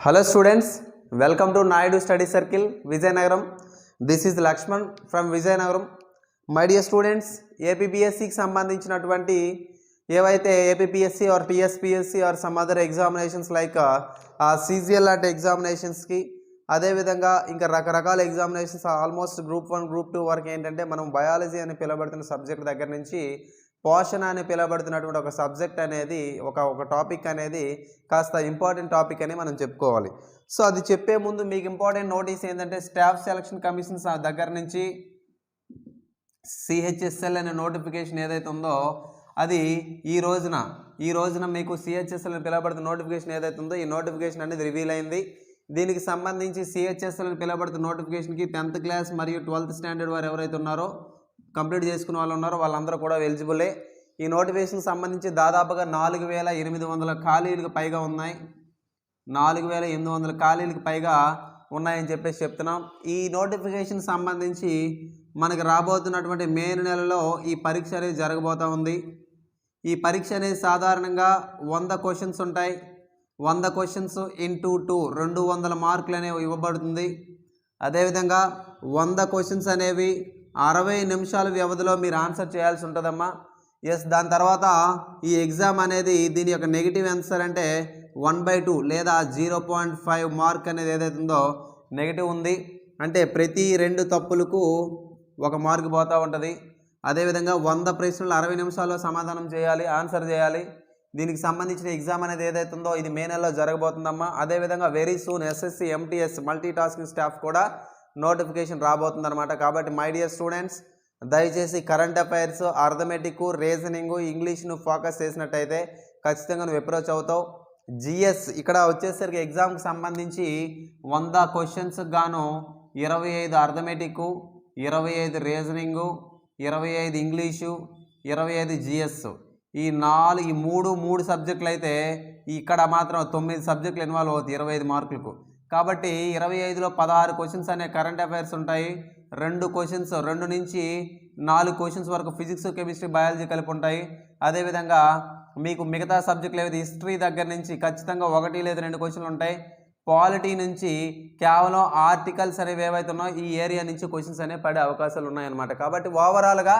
Hello students, welcome to Naidu Study Circle, Vijayanagaram. This is Lakshman from Vijayanagaram. My dear students, APPSC కి సంబంధించినటువంటి ఏవైతే APPSC or TSPSC or some other examinations like CGL లాంటి ఎగ్జామినేషన్స్కి అదేవిధంగా ఇంకా రకరకాల examinations almost group 1 group 2 వరకు ఏంటంటే మనం బయాలజీ అని పిలవబడుతున్న సబ్జెక్ట్ దగ్గర నుంచి పోషణ అని పిలవబడుతున్నటువంటి ఒక సబ్జెక్ట్ అనేది ఒక టాపిక్ అనేది కాస్త ఇంపార్టెంట్ టాపిక్ అని మనం చెప్పుకోవాలి. సో అది చెప్పే ముందు మీకు ఇంపార్టెంట్ నోటీస్ ఏంటంటే స్టాఫ్ సెలక్షన్ కమిషన్స్ దగ్గర నుంచి CHSL అనే నోటిఫికేషన్ ఏదైతే ఉందో అది ఈ రోజున మీకు CHSL అని పిలవబడుతున్న నోటిఫికేషన్ ఏదైతే ఉందో ఈ నోటిఫికేషన్ అనేది రివీల్ అయింది. దీనికి సంబంధించి CHSL అని పిలవబడుతున్న నోటిఫికేషన్కి 10th క్లాస్ మరియు 12th స్టాండర్డ్ వారు ఎవరైతే ఉన్నారో కంప్లీట్ చేసుకున్న వాళ్ళు ఉన్నారో వాళ్ళందరూ కూడా ఎలిజిబులే. ఈ నోటిఫికేషన్కి సంబంధించి దాదాపుగా 4800 ఖాళీలకు పైగా ఉన్నాయి. 4800 ఖాళీలకు పైగా ఉన్నాయని చెప్పేసి చెప్తున్నాం. ఈ నోటిఫికేషన్ సంబంధించి మనకి రాబోతున్నటువంటి మే నెలలో ఈ పరీక్ష అనేది జరగబోతూ ఉంది. ఈ పరీక్ష అనేది సాధారణంగా 100 క్వశ్చన్స్ ఉంటాయి. 100 క్వశ్చన్స్ ఇంటూ 2 200 మార్కులు అనేవి ఇవ్వబడుతుంది. అదేవిధంగా 100 క్వశ్చన్స్ అనేవి 60 నిమిషాల వ్యవధిలో మీరు ఆన్సర్ చేయాల్సి ఉంటుందమ్మా. ఎస్, దాని తర్వాత ఈ ఎగ్జామ్ అనేది దీని యొక్క నెగిటివ్ ఆన్సర్ అంటే 1/2 లేదా 0.5 మార్క్ అనేది ఏదైతే ఉందో నెగిటివ్ ఉంది. అంటే ప్రతి 2 తప్పులకు 1 మార్క్ పోతూ ఉంటుంది. అదేవిధంగా 100 ప్రశ్నలు 60 నిమిషాల్లో సమాధానం చేయాలి, ఆన్సర్ చేయాలి. దీనికి సంబంధించిన ఎగ్జామ్ అనేది ఏదైతే ఉందో ఇది మే నెలలో జరగబోతుందమ్మా. అదేవిధంగా very soon SSC MTS multi tasking staff కూడా నోటిఫికేషన్ రాబోతుందన్నమాట. కాబట్టి మై డియర్ స్టూడెంట్స్, దయచేసి కరెంట్ అఫైర్స్, అర్థమెటిక్, రీజనింగ్, ఇంగ్లీష్ను ఫోకస్ చేసినట్టయితే ఖచ్చితంగా నువ్వు అప్రోచ్ అవుతావు. GS ఇక్కడ వచ్చేసరికి ఎగ్జామ్కి సంబంధించి 100 క్వశ్చన్స్కి గాను 25 అర్థమెటిక్, 25 రీజనింగ్, 25 ఇంగ్లీషు, 25 GS ఈ 3 సబ్జెక్టులు అయితే ఇక్కడ మాత్రం 9 సబ్జెక్టులు ఇన్వాల్వ్ అవుతాయి 25 మార్కులకు. కాబట్టి 25లో 16 క్వశ్చన్స్ అనే కరెంట్ అఫైర్స్ ఉంటాయి. 2 నుంచి 4 క్వశ్చన్స్ వరకు ఫిజిక్స్, కెమిస్ట్రీ, బయాలజీ కలిపి ఉంటాయి. అదేవిధంగా మీకు మిగతా సబ్జెక్టులు ఏవైతే హిస్టరీ దగ్గర నుంచి ఖచ్చితంగా 1 లేదా 2 క్వశ్చన్లు ఉంటాయి. పాలిటీ నుంచి కేవలం ఆర్టికల్స్ అనేవి ఏవైతే ఉన్నాయో ఈ ఏరియా నుంచి క్వశ్చన్స్ అనేవి పడే అవకాశాలు ఉన్నాయన్నమాట. కాబట్టి ఓవరాల్గా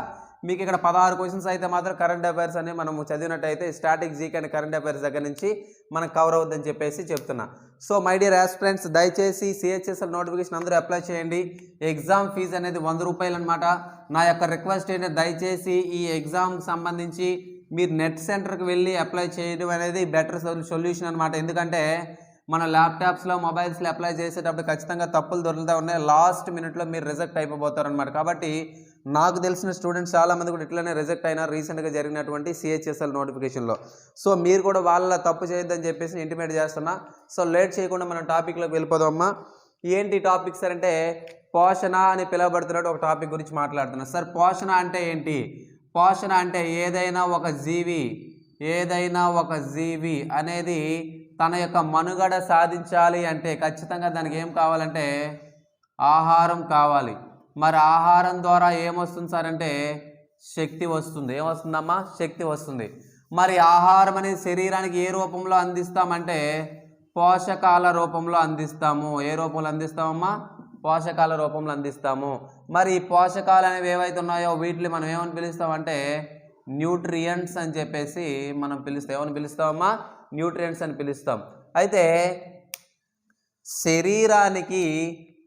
మీకు ఇక్కడ 16 క్వశ్చన్స్ అయితే మాత్రం కరెంట్ అఫైర్స్ అనేవి మనము చదివినట్టయితే static GK and current affairs దగ్గర నుంచి మనకు కవర్ అవుతుందని చెప్పేసి చెప్తున్నా. సో మై డియర్ ఆస్పిరెంట్స్, దయచేసి CHSL నోటిఫికేషన్ అందరూ అప్లై చేయండి. ఎగ్జామ్ ఫీజు అనేది 100 రూపాయలు అనమాట. నా యొక్క రిక్వెస్ట్ ఏంటంటే దయచేసి ఈ ఎగ్జామ్కి సంబంధించి మీరు నెట్ సెంటర్కి వెళ్ళి అప్లై చేయడం అనేది బెటర్ సొల్యూషన్ అనమాట. ఎందుకంటే మన ల్యాప్టాప్స్లో, మొబైల్స్లో అప్లై చేసేటప్పుడు ఖచ్చితంగా తప్పులు దొరుకుతూ ఉన్నాయి. లాస్ట్ మినిట్లో మీరు రిజెక్ట్ అయిపోతారు అనమాట. కాబట్టి నాకు తెలిసిన స్టూడెంట్స్ చాలామంది కూడా ఇట్లనే రిజెక్ట్ అయినారు రీసెంట్గా జరిగినటువంటి CHSL నోటిఫికేషన్లో. సో మీరు కూడా వాళ్ళ తప్పు చేయొద్దని చెప్పేసి ఇంటిమేట్ చేస్తున్నా. సో లేట్ చేయకుండా మనం టాపిక్లోకి వెళ్ళిపోదామమ్మా. ఏంటి టాపిక్ సార్ అంటే పోషణ అని పిలువబడుతున్నట్టు ఒక టాపిక్ గురించి మాట్లాడుతున్నా. సార్ పోషణ అంటే ఏంటి? పోషణ అంటే ఏదైనా ఒక జీవి అనేది తన యొక్క మనుగడ సాధించాలి అంటే ఖచ్చితంగా దానికి ఏం కావాలంటే ఆహారం కావాలి. మరి ఆహారం ద్వారా ఏమొస్తుంది సార్ అంటే శక్తి వస్తుంది. ఏమొస్తుందమ్మా? శక్తి వస్తుంది. మరి ఆహారం అనేది శరీరానికి ఏ రూపంలో అందిస్తామంటే పోషకాల రూపంలో అందిస్తాము. ఏ రూపంలో అందిస్తామమ్మా? పోషకాల రూపంలో అందిస్తాము. మరి ఈ పోషకాలు అనేవి ఏవైతే ఉన్నాయో వీటిని మనం ఏమని పిలుస్తామంటే న్యూట్రియంట్స్ అని చెప్పేసి మనం పిలుస్తాం. ఏమని పిలుస్తామమ్మా? న్యూట్రియంట్స్ అని పిలుస్తాం. అయితే శరీరానికి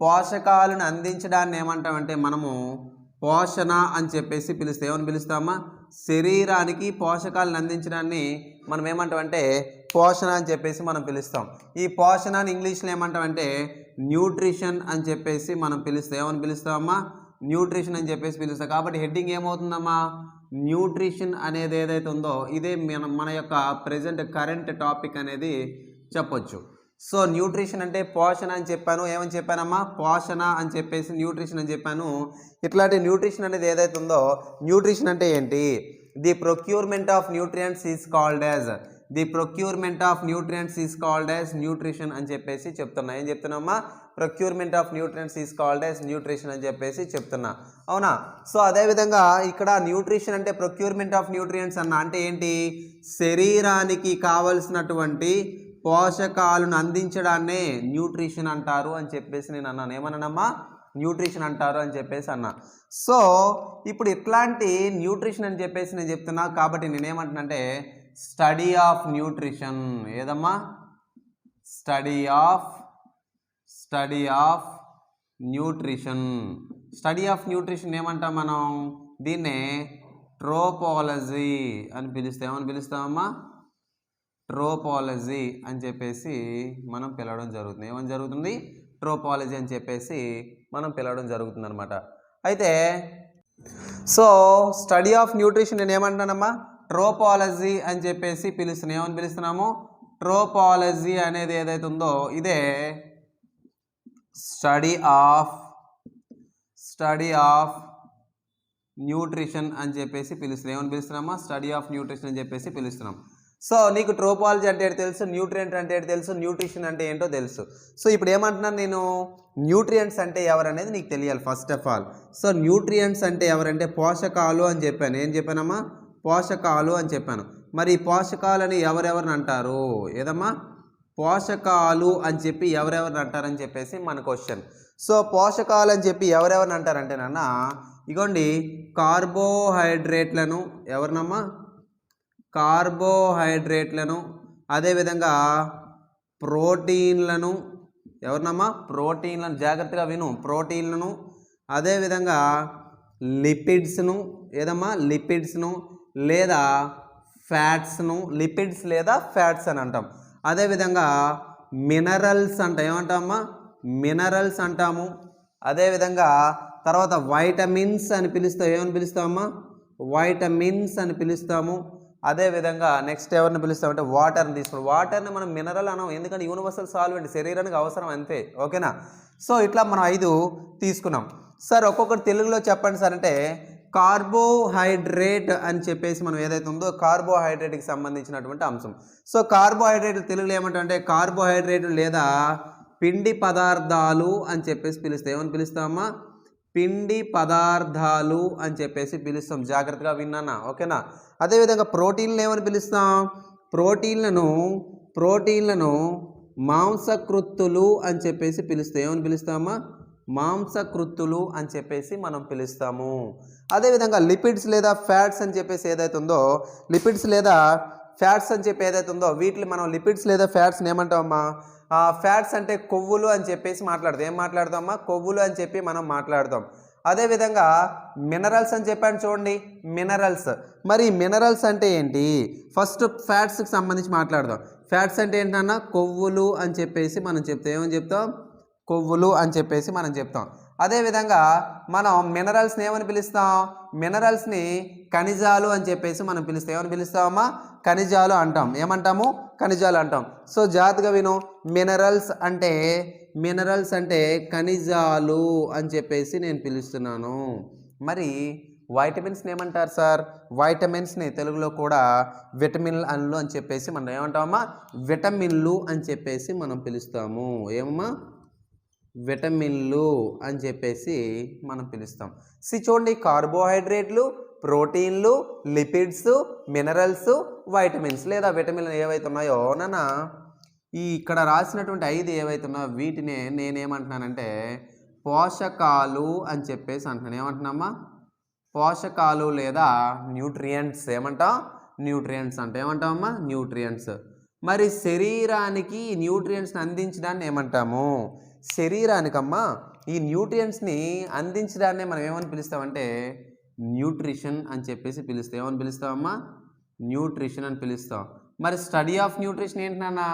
పోషకాలను అందించడాన్ని ఏమంటామంటే మనము పోషణ అని చెప్పేసి పిలుస్తాం. ఏమని పిలుస్తామా? శరీరానికి పోషకాలను అందించడాన్ని మనం ఏమంటామంటే పోషణ అని చెప్పేసి మనం పిలుస్తాం. ఈ పోషణని ఇంగ్లీష్లో ఏమంటామంటే న్యూట్రిషన్ అని చెప్పేసి మనం పిలుస్తాం. ఏమని పిలుస్తామమ్మా? న్యూట్రిషన్ అని చెప్పేసి పిలుస్తాం. కాబట్టి హెడ్డింగ్ ఏమవుతుందమ్మా? న్యూట్రిషన్ అనేది ఏదైతే ఉందో ఇదే మన యొక్క ప్రజెంట్ కరెంట్ టాపిక్ అనేది చెప్పొచ్చు. సో న్యూట్రిషన్ అంటే పోషణ అని చెప్పాను. ఏమని చెప్పానమ్మా? పోషణ అని చెప్పేసి న్యూట్రిషన్ అని చెప్పాను. ఇట్లాంటి న్యూట్రిషన్ అనేది ఏదైతే ఉందో న్యూట్రిషన్ అంటే ఏంటి? The procurement of nutrients is called as nutrition అని చెప్పేసి చెప్తున్నా. ఏం చెప్తున్నామ్మా? Procurement of nutrients is called as nutrition అని చెప్పేసి చెప్తున్నా. అవునా? సో అదేవిధంగా ఇక్కడ న్యూట్రిషన్ అంటే ప్రొక్యూర్మెంట్ ఆఫ్ న్యూట్రియంట్స్ అన్న అంటే ఏంటి? శరీరానికి కావలసినటువంటి పోషకాలను అందించడాన్నే న్యూట్రిషన్ అంటారు అని చెప్పేసి నేను అన్నాను. ఏమన్నానమ్మా? న్యూట్రిషన్ అంటారు అని చెప్పేసి అన్నా. సో ఇప్పుడు ఇట్లాంటి న్యూట్రిషన్ అని చెప్పేసి నేను చెప్తున్నా కాబట్టి నేనేమంటున్నానంటే స్టడీ ఆఫ్ న్యూట్రిషన్. ఏదమ్మా? Study of nutrition. Study of nutrition ఏమంటాం మనం? దీన్నే ట్రోపాలజీ అని పిలుస్తాం. ఏమని పిలుస్తామమ్మా? ట్రోపాలజీ అని చెప్పేసి మనం పిలవడం జరుగుతుంది. ఏమని జరుగుతుంది? ట్రోపాలజీ అని చెప్పేసి మనం పిలవడం జరుగుతుంది అనమాట. అయితే సో స్టడీ ఆఫ్ న్యూట్రిషన్ నేను ఏమంటున్నానమ్మా? ట్రోపాలజీ అని చెప్పేసి పిలుస్తున్నాం. ఏమని పిలుస్తున్నాము? ట్రోపాలజీ అనేది ఏదైతే ఉందో ఇదే స్టడీ ఆఫ్ న్యూట్రిషన్ అని చెప్పేసి పిలుస్తున్నాం. ఏమని పిలుస్తున్నామా? స్టడీ ఆఫ్ న్యూట్రిషన్ అని చెప్పేసి పిలుస్తున్నాం. సో నీకు ట్రోపాలజీ అంటే ఏంటో తెలుసు, న్యూట్రియంట్ అంటే ఏంటో తెలుసు, న్యూట్రిషన్ అంటే ఏంటో తెలుసు. సో ఇప్పుడు ఏమంటున్నాను నేను? న్యూట్రియంట్స్ అంటే ఎవరనేది నీకు తెలియాలి first of all. So nutrients అంటే ఎవరంటే పోషకాలు అని చెప్పాను. ఏం చెప్పానమ్మా? పోషకాలు అని చెప్పాను. మరి ఈ పోషకాలని ఎవరెవరిని అంటారు? ఏదమ్మా? పోషకాలు అని చెప్పి ఎవరెవరిని అంటారని చెప్పేసి మన క్వశ్చన్. సో పోషకాలు అని చెప్పి ఎవరెవరిని అంటారంటే నాన్న ఇగోండి కార్బోహైడ్రేట్లను. ఎవరినమ్మా? కార్బోహైడ్రేట్లను. అదేవిధంగా ప్రోటీన్లను. ఎవరినమ్మా? ప్రోటీన్లను. జాగ్రత్తగా విను. ప్రోటీన్లను. అదేవిధంగా లిపిడ్స్ను. ఏదమ్మా? లిపిడ్స్ను లేదా ఫ్యాట్స్ను. లిపిడ్స్ లేదా ఫ్యాట్స్ అని అంటాం. అదేవిధంగా మినరల్స్ అంటాం. ఏమంటామమ్మా? మినరల్స్ అంటాము. అదేవిధంగా తర్వాత వైటమిన్స్ అని పిలుస్తాం. ఏమని పిలుస్తామమ్మా? వైటమిన్స్ అని పిలుస్తాము. అదేవిధంగా నెక్స్ట్ ఎవరిని పిలుస్తామంటే వాటర్ని తీసుకుంటాం. వాటర్ని మనం మినరల్ అనం, ఎందుకంటే యూనివర్సల్ సాల్వెంట్, శరీరానికి అవసరం అంతే. ఓకేనా? సో ఇట్లా మనం 5 తీసుకున్నాం. సార్ ఒక్కొక్కటి తెలుగులో చెప్పండి సార్ అంటే కార్బోహైడ్రేట్ అని చెప్పేసి మనం ఏదైతే ఉందో కార్బోహైడ్రేట్కి సంబంధించినటువంటి అంశం. సో కార్బోహైడ్రేట్ తెలుగులో ఏమంటే కార్బోహైడ్రేట్ లేదా పిండి పదార్థాలు అని చెప్పేసి పిలుస్తాం. ఏమని పిలుస్తామమ్మా? పిండి పదార్థాలు అని చెప్పేసి పిలుస్తాం. జాగ్రత్తగా విన్నానా? ఓకేనా? అదేవిధంగా ప్రోటీన్లు ఏమని పిలుస్తాం? ప్రోటీన్లను మాంసకృత్తులు అని చెప్పేసి పిలుస్తాం. ఏమని పిలుస్తామా? మాంసకృత్తులు అని చెప్పేసి మనం పిలుస్తాము. అదేవిధంగా లిపిడ్స్ లేదా ఫ్యాట్స్ అని చెప్పేసి ఏదైతే ఉందో లిపిడ్స్ లేదా ఫ్యాట్స్ అని చెప్పి ఏదైతే ఉందో వీటిని మనం లిపిడ్స్ లేదా ఫ్యాట్స్ని ఏమంటామమ్మా? ఫ్యాట్స్ అంటే కొవ్వులు అని చెప్పేసి మాట్లాడతాం. ఏం మాట్లాడతామమ్మా? కొవ్వులు అని చెప్పి మనం మాట్లాడతాం. అదేవిధంగా మినరల్స్ అని చెప్పాను చూడండి, మినరల్స్. మరి మినరల్స్ అంటే ఏంటి? ఫస్ట్ ఫ్యాట్స్కి సంబంధించి మాట్లాడదాం. ఫ్యాట్స్ అంటే ఏంటన్నా? కొవ్వులు అని చెప్పేసి మనం చెప్తాం. ఏమని చెప్తాం? కొవ్వులు అని చెప్పేసి మనం చెప్తాం. అదేవిధంగా మనం మినరల్స్ని ఏమని పిలుస్తాం? మినరల్స్ని ఖనిజాలు అని చెప్పేసి మనం పిలుస్తాం. ఏమని పిలుస్తామమ్మా? ఖనిజాలు అంటాం. ఏమంటాము? ఖనిజాలు అంటాం. సో జాగ్రత్తగా విను. మినరల్స్ అంటే ఖనిజాలు అని చెప్పేసి నేను పిలుస్తున్నాను. మరి వైటమిన్స్ని ఏమంటారు సార్? వైటమిన్స్ని తెలుగులో కూడా విటమిన్లు అని చెప్పేసి మనం ఏమంటామమ్మా? విటమిన్లు అని చెప్పేసి మనం పిలుస్తాము. ఏమమ్మా? విటమిన్లు అని చెప్పేసి మనం పిలుస్తాం. చూడండి, కార్బోహైడ్రేట్లు, ప్రోటీన్లు, లిపిడ్స్, మినరల్స్, వైటమిన్స్ లేదా విటమిన్లు ఏవైతే ఉన్నాయో నాన్న ఇక్కడ రాసినటువంటి 5 ఏవైతే ఉన్నాయో వీటినే నేనేమంటున్నానంటే పోషకాలు అని చెప్పేసి అంటున్నాను. ఏమంటున్నామా? పోషకాలు లేదా న్యూట్రియంట్స్. ఏమంటాం? న్యూట్రియంట్స్ అంటే ఏమంటామమ్మా? న్యూట్రియంట్స్. మరి శరీరానికి న్యూట్రియంట్స్ని అందించడాన్ని ఏమంటాము? శరీరానికమ్మా ఈ న్యూట్రియంట్స్ని అందించడాన్నే మనం ఏమని పిలుస్తామంటే న్యూట్రిషన్ అని చెప్పేసి పిలుస్తాం. ఏమని పిలుస్తామమ్మా? న్యూట్రిషన్ అని పిలుస్తాం. మరి స్టడీ ఆఫ్ న్యూట్రిషన్ ఏంటన్నా?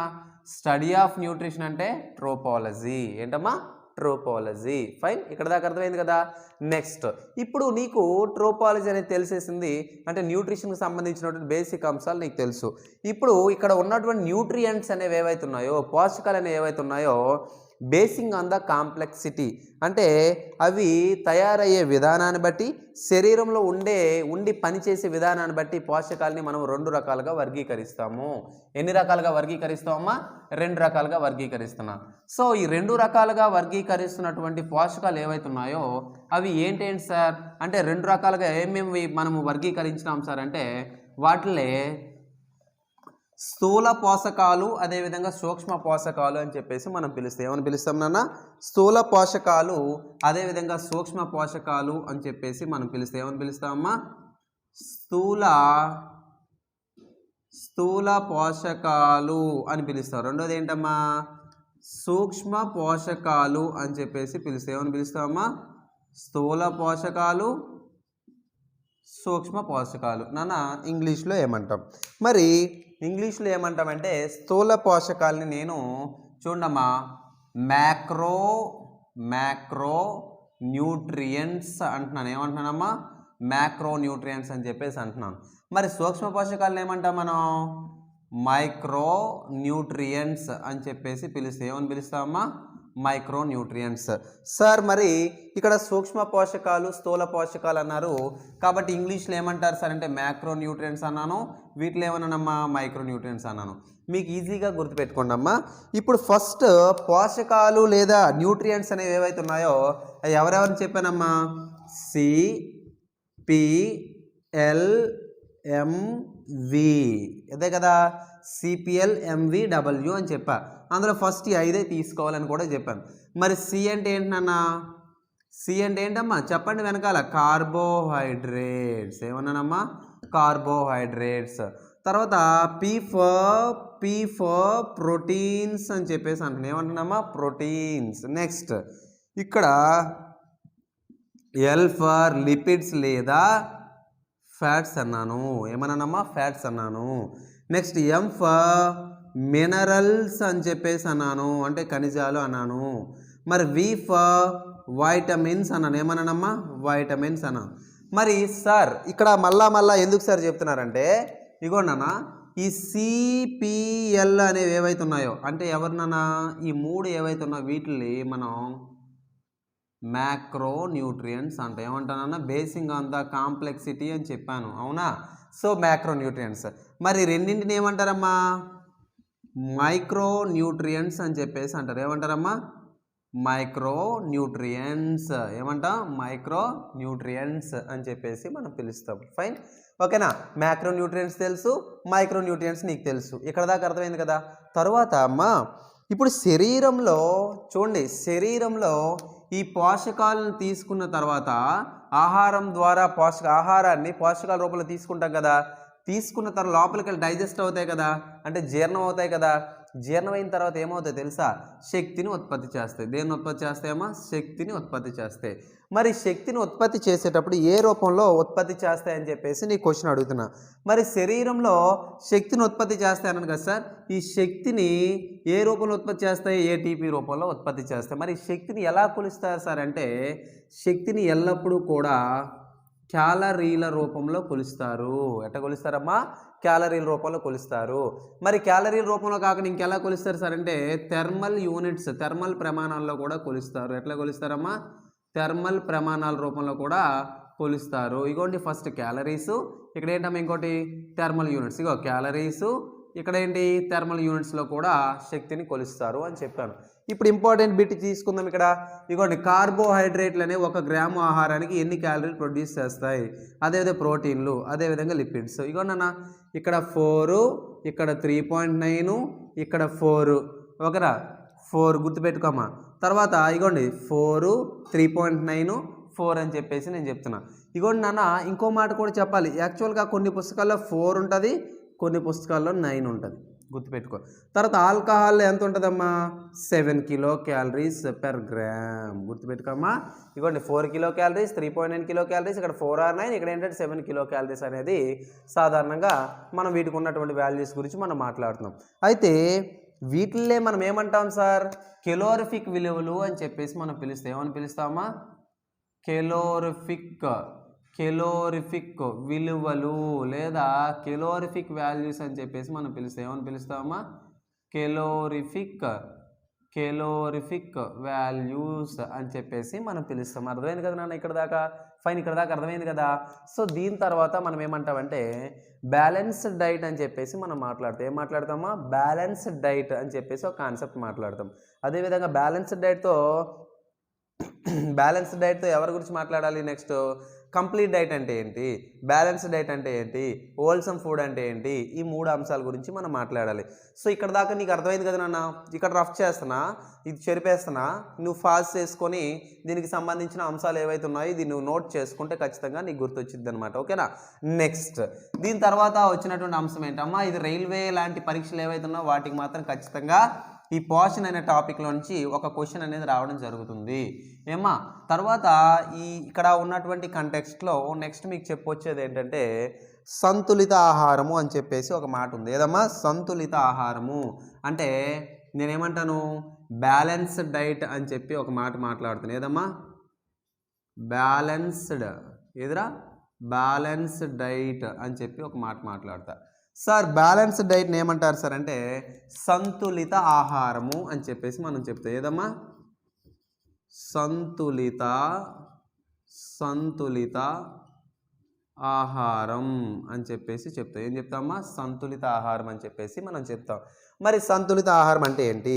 స్టడీ ఆఫ్ న్యూట్రిషన్ అంటే ట్రోపాలజీ. ఏంటమ్మా? ట్రోపాలజీ. ఫైన్, ఇక్కడ దాకా అర్థమైంది కదా. నెక్స్ట్ ఇప్పుడు నీకు ట్రోపాలజీ అనేది తెలిసేసింది అంటే న్యూట్రిషన్కి సంబంధించినటువంటి బేసిక్ అంశాలు నీకు తెలుసు. ఇప్పుడు ఇక్కడ ఉన్నటువంటి న్యూట్రియంట్స్ అనేవి ఏవైతే ఉన్నాయో, పోషకాలు అనేవి ఏవైతే ఉన్నాయో బేసింగ్ ఆన్ ద కాంప్లెక్సిటీ అంటే అవి తయారయ్యే విధానాన్ని బట్టి, శరీరంలో ఉండి పనిచేసే విధానాన్ని బట్టి పోషకాలని మనం 2 రకాలుగా వర్గీకరిస్తాము. ఎన్ని రకాలుగా వర్గీకరిస్తామమ్మా? 2 రకాలుగా వర్గీకరిస్తున్నాం. సో ఈ 2 రకాలుగా వర్గీకరిస్తున్నటువంటి పోషకాలు ఏవైతే ఉన్నాయో అవి ఏంటేంటి సార్ అంటే 2 రకాలుగా ఏమేమి మనము వర్గీకరించినాం సార్ అంటే వాటిలే స్థూల పోషకాలు అదేవిధంగా సూక్ష్మ పోషకాలు అని చెప్పేసి మనం పిలుస్తాం. ఏమని పిలుస్తాం నాన్న? స్థూల పోషకాలు అదేవిధంగా సూక్ష్మ పోషకాలు అని చెప్పేసి మనం పిలుస్తాం. ఏమని పిలుస్తామమ్మా? స్థూల పోషకాలు అని పిలుస్తాం. రెండోది ఏంటమ్మా? సూక్ష్మ పోషకాలు అని చెప్పేసి పిలుస్తాం. ఏమని పిలుస్తామమ్మా? స్థూల పోషకాలు, సూక్ష్మ పోషకాలు. నాన్న ఇంగ్లీష్లో ఏమంటాం? మరి ఇంగ్లీష్లో ఏమంటామంటే స్థూల పోషకాలని నేను చూడమ్మా మ్యాక్రో న్యూట్రియంట్స్ అంటున్నాను. ఏమంటున్నానమ్మా? మ్యాక్రో న్యూట్రియంట్స్ అని చెప్పేసి అంటున్నాను. మరి సూక్ష్మ పోషకాలను ఏమంటాం మనం? మైక్రో న్యూట్రియంట్స్ అని చెప్పేసి పిలుస్తాం. ఏమని పిలుస్తామమ్మా? Micro nutrients. సార్ మరి ఇక్కడ సూక్ష్మ పోషకాలు స్థూల పోషకాలు అన్నారు కాబట్టి ఇంగ్లీష్లో ఏమంటారు సార్ అంటే మ్యాక్రో న్యూట్రియంట్స్ అన్నాను, వీటిలో ఏమన్నానమ్మా? మైక్రో న్యూట్రియంట్స్ అన్నాను. మీకు ఈజీగా గుర్తుపెట్టుకోండి అమ్మా. ఇప్పుడు ఫస్ట్ పోషకాలు లేదా న్యూట్రియంట్స్ అనేవి ఏవైతే ఉన్నాయో అవి ఎవరెవరిని చెప్పానమ్మా? CPLMV అదే కదా, CPLMVW అని చెప్పా. అందులో ఫస్ట్ ఈ 5 తీసుకోవాలని కూడా చెప్పాను. మరి సి అంటే ఏంటన్నా? సి అంటే ఏంటమ్మా చెప్పండి వెనకాల? కార్బోహైడ్రేట్స్. ఏమన్నానమ్మా? కార్బోహైడ్రేట్స్. తర్వాత పీ ఫర్ ప్రోటీన్స్ అని చెప్పేసి అంటున్నాను. ఏమంటున్నామా? ప్రోటీన్స్. నెక్స్ట్ ఇక్కడ ఎల్ ఫర్ లిపిడ్స్ లేదా ఫ్యాట్స్ అన్నాను. ఏమన్నానమ్మా? ఫ్యాట్స్ అన్నాను. నెక్స్ట్ ఎం ఫర్ మినరల్స్ అని చెప్పేసి అన్నాను, అంటే ఖనిజాలు అన్నాను. మరి వి ఫర్ వైటమిన్స్ అన్నాను. ఏమన్నానమ్మా? వైటమిన్స్ అన్నాను. మరి సార్ ఇక్కడ మళ్ళా ఎందుకు సార్ చెప్తున్నారంటే ఇగోండన్నా ఈ CPL అనేవి ఏవైతే ఉన్నాయో అంటే ఎవరినన్నా ఈ 3 ఏవైతే ఉన్నాయో వీటిని మనం మ్యాక్రో న్యూట్రియంట్స్ అంట. ఏమంటానన్నా? బేసింగ్ ఆన్ ద కాంప్లెక్సిటీ అని చెప్పాను, అవునా? So macro nutrients. మరి రెండింటిని ఏమంటారమ్మా? మైక్రో న్యూట్రియంట్స్ అని చెప్పేసి అంటారు. ఏమంటారమ్మా? Micro nutrients. ఏమంటాం? మైక్రో న్యూట్రియంట్స్ అని చెప్పేసి మనం పిలుస్తాం. ఫైన్, ఓకేనా? మ్యాక్రో న్యూట్రియంట్స్ తెలుసు, మైక్రో న్యూట్రియంట్స్ నీకు తెలుసు. ఇక్కడ దాకా అర్థమైంది కదా. తర్వాత అమ్మా ఇప్పుడు శరీరంలో చూడండి, శరీరంలో ఈ పోషకాలను తీసుకున్న తర్వాత ఆహారం ద్వారా ఆహారాన్ని పోషకాల రూపంలో తీసుకుంటాం కదా. తీసుకున్న తర్వాత లోపలికి వెళ్ళి డైజెస్ట్ అవుతాయి కదా, అంటే జీర్ణం అవుతాయి కదా. జీర్ణమైన తర్వాత ఏమవుతాయి తెలుసా? శక్తిని ఉత్పత్తి చేస్తాయి. దేన్ని ఉత్పత్తి చేస్తాయమ్మా? శక్తిని ఉత్పత్తి చేస్తాయి. మరి శక్తిని ఉత్పత్తి చేసేటప్పుడు ఏ రూపంలో ఉత్పత్తి చేస్తాయని చెప్పేసి నీ క్వశ్చన్ అడుగుతున్నా. మరి శరీరంలో శక్తిని ఉత్పత్తి చేస్తాయన్నాను కదా సార్. ఈ శక్తిని ఏ రూపంలో ఉత్పత్తి చేస్తాయి? ATP రూపంలో ఉత్పత్తి చేస్తాయి. మరి శక్తిని ఎలా కొలుస్తారు సార్ అంటే శక్తిని ఎల్లప్పుడూ కూడా క్యాలరీల రూపంలో కొలుస్తారు. ఎట్లా కొలుస్తారమ్మా? క్యాలరీల రూపంలో కొలుస్తారు. మరి క్యాలరీల రూపంలో కాకుండా ఇంకెలా కొలుస్తారు సార్ అంటే థర్మల్ యూనిట్స్, థర్మల్ ప్రమాణాల్లో కూడా కొలుస్తారు. ఎట్లా కొలుస్తారమ్మా? థర్మల్ ప్రమాణాల రూపంలో కూడా కొలుస్తారు. ఇగోండి ఫస్ట్ క్యాలరీస్, ఇక్కడ ఏంటమ్మా ఇంకోటి థర్మల్ యూనిట్స్. ఇగో క్యాలరీస్, ఇక్కడ ఏంటి థర్మల్ యూనిట్స్లో కూడా శక్తిని కొలుస్తారు అని చెప్పాను. ఇప్పుడు ఇంపార్టెంట్ బిట్ తీసుకుందాం. ఇక్కడ ఇగోండి కార్బోహైడ్రేట్లు అనేవి 1 గ్రాము ఆహారానికి ఎన్ని క్యాలరీలు ప్రొడ్యూస్ చేస్తాయి? అదేవిధంగా ప్రోటీన్లు, అదేవిధంగా లిపిడ్స్. ఇగోండి ఇక్కడ 4, ఇక్కడ 3.9, ఇక్కడ 4, ఓకేనా? 4 గుర్తుపెట్టుకోమా. తర్వాత ఇగోండి 4, 3.9, 4 అని చెప్పేసి నేను చెప్తున్నా. ఇగోండి నాన్న ఇంకో మాట కూడా చెప్పాలి. యాక్చువల్గా కొన్ని పుస్తకాల్లో 4 ఉంటుంది, కొన్ని పుస్తకాల్లో 9 ఉంటుంది, గుర్తుపెట్టుకో. తర్వాత ఆల్కహాల్ ఎంత ఉంటుందమ్మా? 7 కిలో క్యాలరీస్ పెర్ గ్రామ్. గుర్తుపెట్టుకోమ్మా. ఇవ్వండి 4 కిలో క్యాలరీస్, 3.9 కిలో క్యాలరీస్, ఇక్కడ 4 or 9, ఇక్కడ ఏంటంటే 7 కిలో క్యాలరీస్ అనేది సాధారణంగా మనం వీటికి ఉన్నటువంటి వాల్యూస్ గురించి మనం మాట్లాడుతున్నాం. అయితే వీటిల్లే మనం ఏమంటాం సార్? కెలోరిఫిక్ విలువలు అని చెప్పేసి మనం పిలుస్తాం. ఏమని పిలుస్తామా? కెలోరిఫిక్ విలువలు లేదా కెలోరిఫిక్ వాల్యూస్ అని చెప్పేసి మనం పిలుస్తాం. ఏమని పిలుస్తామా? కెలోరిఫిక్ వాల్యూస్ అని చెప్పేసి మనం పిలుస్తాం. అర్థమైంది కదా నాన్న ఇక్కడ దాకా? ఫైన్, ఇక్కడ దాకా అర్థమైంది కదా. సో దీని తర్వాత మనం ఏమంటామంటే బ్యాలెన్స్డ్ డైట్ అని చెప్పేసి మనం మాట్లాడతాం. ఏం మాట్లాడతామా? బ్యాలెన్స్డ్ డైట్ అని చెప్పేసి ఒక కాన్సెప్ట్ మాట్లాడతాం. అదేవిధంగా బ్యాలెన్స్డ్ డైట్తో ఎవరి గురించి మాట్లాడాలి? నెక్స్ట్ కంప్లీట్ డైట్ అంటే ఏంటి, బ్యాలెన్స్డ్ డైట్ అంటే ఏంటి, హోల్సమ్ ఫుడ్ అంటే ఏంటి, ఈ 3 అంశాల గురించి మనం మాట్లాడాలి. సో ఇక్కడ దాకా నీకు అర్థమైంది కదా నాన్న. ఇక్కడ రఫ్ చేస్తున్నా, ఇది చెరిపేస్తున్నా, నువ్వు ఫాస్ట్ చేసుకొని దీనికి సంబంధించిన అంశాలు ఏవైతే ఉన్నాయో ఇది నువ్వు నోట్ చేసుకుంటే ఖచ్చితంగా నీకు గుర్తొచ్చింది అనమాట. ఓకేనా. నెక్స్ట్ దీని తర్వాత వచ్చినటువంటి అంశం ఏంటమ్మా, ఇది రైల్వే లాంటి పరీక్షలు ఏవైతే ఉన్నాయో వాటికి మాత్రం ఖచ్చితంగా ఈ పోర్షన్ అనే టాపిక్లో నుంచి ఒక క్వశ్చన్ అనేది రావడం జరుగుతుంది ఏమా. తర్వాత ఇక్కడ ఉన్నటువంటి కంటెక్స్ట్లో నెక్స్ట్ మీకు చెప్పొచ్చేది ఏంటంటే సంతులిత ఆహారము అని చెప్పేసి ఒక మాట ఉంది. ఏదమ్మా, సంతులిత ఆహారము అంటే నేనేమంటాను, బ్యాలెన్స్డ్ డైట్ అని చెప్పి ఒక మాట మాట్లాడుతాను. ఏదమ్మా, బ్యాలెన్స్డ్, ఎదురా బ్యాలెన్స్డ్ డైట్ అని చెప్పి ఒక మాట మాట్లాడతా. సార్ బ్యాలెన్స్డ్ డైట్ని ఏమంటారు సార్ అంటే సంతులిత ఆహారము అని చెప్పేసి మనం చెప్తాం. ఏదమ్మా, సంతులిత ఆహారం అని చెప్పేసి చెప్తాం. ఏం చెప్తామా, సంతులిత ఆహారం అని చెప్పేసి మనం చెప్తాం. మరి సంతులిత ఆహారం అంటే ఏంటి,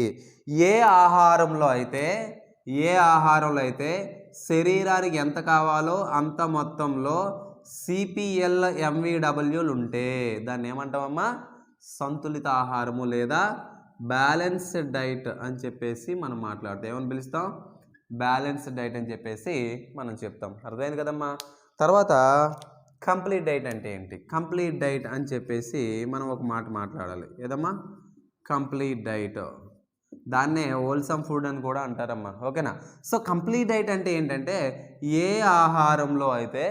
ఏ ఆహారంలో అయితే శరీరానికి ఎంత కావాలో అంత మొత్తంలో సిపిఎల్ ఎంవిడబ్ల్యూలు ఉంటే దాన్ని ఏమంటామమ్మా, సంతులిత ఆహారము లేదా బ్యాలెన్స్డ్ డైట్ అని చెప్పేసి మనం మాట్లాడతాం. ఏమని పిలుస్తాం, బ్యాలెన్స్డ్ డైట్ అని చెప్పేసి మనం చెప్తాం. అర్థమైంది కదమ్మా. తర్వాత కంప్లీట్ డైట్ అంటే ఏంటి, కంప్లీట్ డైట్ అని చెప్పేసి మనం ఒక మాట మాట్లాడాలి. ఏదమ్మా, కంప్లీట్ డైట్, దాన్నే హోల్సమ్ ఫుడ్ అని కూడా అంటారమ్మా. ఓకేనా. సో కంప్లీట్ డైట్ అంటే ఏంటంటే ఏ ఆహారంలో అయితే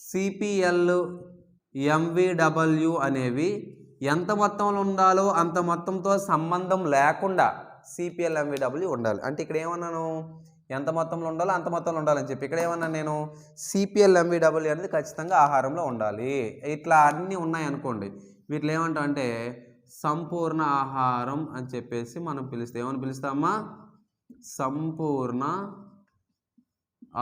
సిపిఎల్ ఎంవిడబ్ల్యూ అనేవి ఎంత మొత్తంలో ఉండాలో అంత మొత్తంతో సంబంధం లేకుండా సిపిఎల్ ఎంవిడబ్ల్యూ ఉండాలి. అంటే ఇక్కడ ఏమన్నాను, ఎంత మొత్తంలో ఉండాలో అంత మొత్తంలో ఉండాలని చెప్పి ఇక్కడ ఏమన్నా నేను సిపిఎల్ ఎంవిడబ్ల్యూ అనేది ఖచ్చితంగా ఆహారంలో ఉండాలి. ఇట్లా అన్నీ ఉన్నాయనుకోండి, వీటిలో ఏమంటాం అంటే సంపూర్ణ ఆహారం అని చెప్పేసి మనం పిలుస్తాం. ఏమని పిలుస్తామా, సంపూర్ణ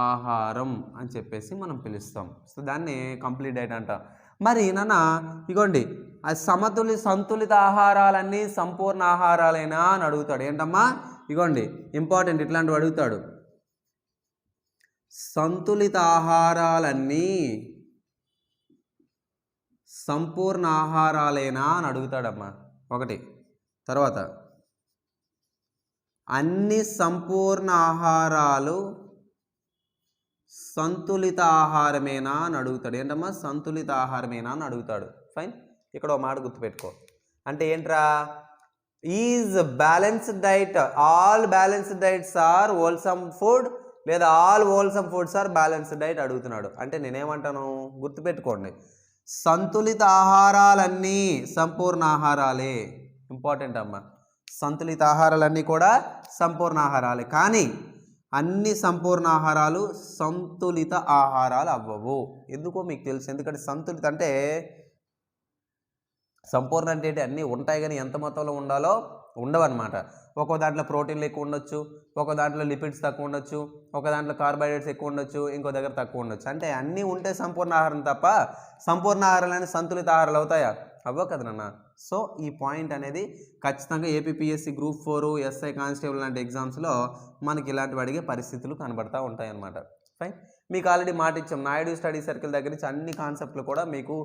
ఆహారం అని చెప్పేసి మనం పిలుస్తాం. సో దాన్ని కంప్లీట్ డైట్ అంటాం. మరి నాన్న ఇగోండి, సంతులిత ఆహారాలన్నీ సంపూర్ణ ఆహారాలేనా అని అడుగుతాడు. ఏంటమ్మా, ఇగోండి ఇంపార్టెంట్, ఇట్లాంటివి అడుగుతాడు. సంతులిత ఆహారాలన్నీ సంపూర్ణ ఆహారాలేనా అని అడుగుతాడమ్మా ఒకటి. తర్వాత అన్ని సంపూర్ణ ఆహారాలు సంతులిత ఆహారమేనా అని అడుగుతాడు. ఏంటమ్మా, సంతులిత ఆహారమేనా అని అడుగుతాడు. ఫైన్. ఇక్కడ ఒక మాట గుర్తుపెట్టుకో. అంటే ఏంట్రా, is balanced diet, all balanced diets are wholesome food లేదా all wholesome foods are balanced diet అడుగుతున్నాడు. అంటే నేనేమంటాను గుర్తుపెట్టుకోండి, సంతులిత ఆహారాలన్నీ సంపూర్ణ ఆహారాలే. ఇంపార్టెంట్ అమ్మా, సంతులిత ఆహారాలన్నీ కూడా సంపూర్ణ ఆహారాలే. కానీ అన్ని సంపూర్ణ ఆహారాలు సంతులిత ఆహారాలు అవ్వవు. ఎందుకో మీకు తెలుసు. ఎందుకంటే సంతులిత అంటే సంపూర్ణ అంటే అన్నీ ఉంటాయి కానీ ఎంత మొత్తంలో ఉండాలో ఉండవన్నమాట. ఒక్కో దాంట్లో ప్రోటీన్లు ఎక్కువ ఉండొచ్చు, ఒక దాంట్లో లిపిడ్స్ తక్కువ ఉండొచ్చు, ఒక దాంట్లో కార్బోహైడ్రేట్స్ ఎక్కువ ఉండొచ్చు, ఇంకో దగ్గర తక్కువ ఉండొచ్చు. అంటే అన్నీ ఉంటే సంపూర్ణ ఆహారం తప్ప సంపూర్ణ ఆహారాలు సంతులిత ఆహారాలు అవుతాయా? అవ్వవు కదా నాన్న. సో ఈ పాయింట్ అనేది ఖచ్చితంగా ఏపీపీఎస్సీ గ్రూప్ 4 ఎస్ఐ కానిస్టేబుల్ లాంటి ఎగ్జామ్స్లో మనకి ఇలాంటివి అడిగే పరిస్థితులు కనబడతా ఉంటాయన్నమాట. ఫైన్. మీకు ఆల్రెడీ మాట ఇచ్చాం, నాయుడు స్టడీ సర్కిల్ దగ్గర నుంచి అన్ని కాన్సెప్ట్లు కూడా మీకు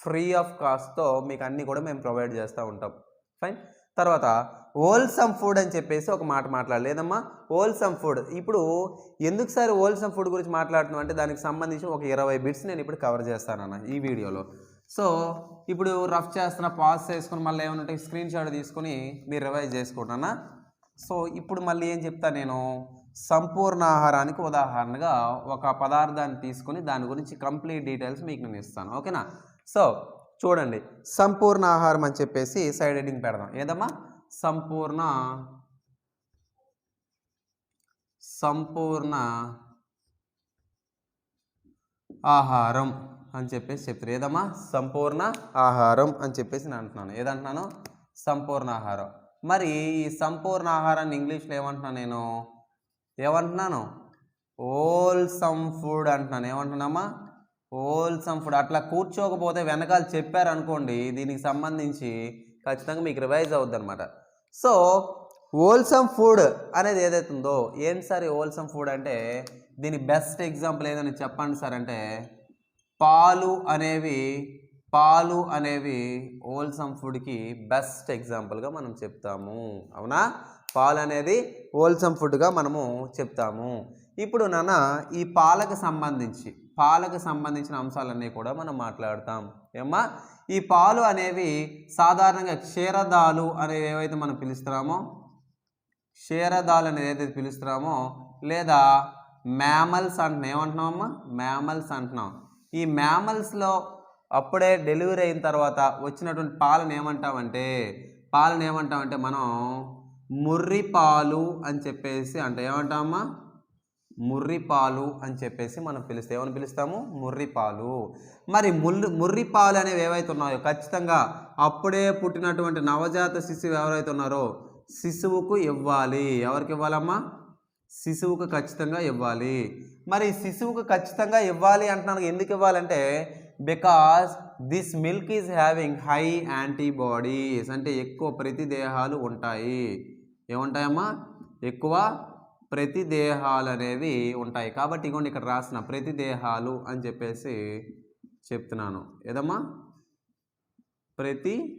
ఫ్రీ ఆఫ్ కాస్ట్తో మీకు అన్నీ కూడా మేము ప్రొవైడ్ చేస్తూ ఉంటాం. ఫైన్. తర్వాత హోల్సమ్ ఫుడ్ అని చెప్పేసి ఒక మాట మాట్లాడలేదమ్మా. హోల్సమ్ ఫుడ్ ఇప్పుడు ఎందుకు సార్ హోల్సమ్ ఫుడ్ గురించి మాట్లాడుతున్నాం అంటే దానికి సంబంధించి ఒక 20 బిట్స్ నేను ఇప్పుడు కవర్ చేస్తానన్న ఈ వీడియోలో. సో ఇప్పుడు రఫ్ చేస్తున్న, పాజ్ చేసుకుని మళ్ళీ ఏమైనా స్క్రీన్ షాట్ తీసుకుని మీరు రివైజ్ చేసుకుంటున్నా. సో ఇప్పుడు మళ్ళీ ఏం చెప్తా, నేను సంపూర్ణ ఆహారానికి ఉదాహరణగా ఒక పదార్థాన్ని తీసుకుని దాని గురించి కంప్లీట్ డీటెయిల్స్ మీకు నేను ఇస్తాను. ఓకేనా. సో చూడండి, సంపూర్ణ ఆహారం అని చెప్పేసి సైడ్ హెడ్డింగ్ పెడదాం. ఏదమ్మా, సంపూర్ణ ఆహారం అని చెప్పేసి చెప్తారు. ఏదమ్మా, సంపూర్ణ ఆహారం అని చెప్పేసి నేను అంటున్నాను. ఏదంటున్నాను, సంపూర్ణ ఆహారం. మరి ఈ సంపూర్ణ ఆహారాన్ని ఇంగ్లీష్లో ఏమంటున్నాను, నేను ఏమంటున్నాను, హోల్సమ్ ఫుడ్ అంటున్నాను. ఏమంటున్నామా, హోల్సమ్ ఫుడ్. అట్లా కూర్చోకపోతే వెనకాల చెప్పారనుకోండి దీనికి సంబంధించి ఖచ్చితంగా మీకు రివైజ్ అవుద్ది అనమాట. సో హోల్సమ్ ఫుడ్ అనేది ఏదైతే ఉందో, ఏంటి సార్ ఈ హోల్సమ్ ఫుడ్ అంటే దీని బెస్ట్ ఎగ్జాంపుల్ ఏదని చెప్పండి సార్ అంటే పాలు అనేవి హోల్సమ్ ఫుడ్కి బెస్ట్ ఎగ్జాంపుల్గా మనం చెప్తాము. అవునా, పాలు అనేది హోల్సమ్ ఫుడ్గా మనము చెప్తాము. ఇప్పుడు నాన్న ఈ పాలకు సంబంధించిన అంశాలన్నీ కూడా మనం మాట్లాడతాం. ఏమ్మా, ఈ పాలు అనేవి సాధారణంగా క్షీరదాలు అనేవి ఏవైతే మనం పిలుస్తున్నామో, క్షీరదాలు అనేది ఏదైతే పిలుస్తున్నామో లేదా మ్యామల్స్ అంటున్నాం. ఏమంటున్నామమ్మా? మ్యామల్స్ అంటున్నాం. ఈ మ్యామల్స్లో అప్పుడే డెలివరీ అయిన తర్వాత వచ్చినటువంటి పాలను ఏమంటామంటే మనం ముర్రి పాలు అని చెప్పేసి అంటే ఏమంటామమ్మా? ముర్రి పాలు అని చెప్పేసి మనం పిలుస్తాం. ఏమని పిలుస్తాము? ముర్రి పాలు. మరి ముర్రి పాలు అనేవి ఏవైతే ఉన్నాయో ఖచ్చితంగా అప్పుడే పుట్టినటువంటి నవజాత శిశువు ఎవరైతే ఉన్నారో శిశువుకు ఇవ్వాలి. ఎవరికి ఇవ్వాలమ్మా? శిశువుకు ఖచ్చితంగా ఇవ్వాలి. మరి శిశువుకు ఖచ్చితంగా ఇవ్వాలి అంటున్నాను. ఎందుకు ఇవ్వాలంటే because this milk is having high antibodies, అంటే ఎక్కువ ప్రతిదేహాలు ఉంటాయి. ఏముంటాయమ్మా? ఎక్కువ ప్రతిదేహాలు అనేవి ఉంటాయి. కాబట్టి ఇగోండి ఇక్కడ రాసిన ప్రతిదేహాలు అని చెప్పేసి చెప్తున్నాను. ఏదమ్మా? ప్రతిదేహాలు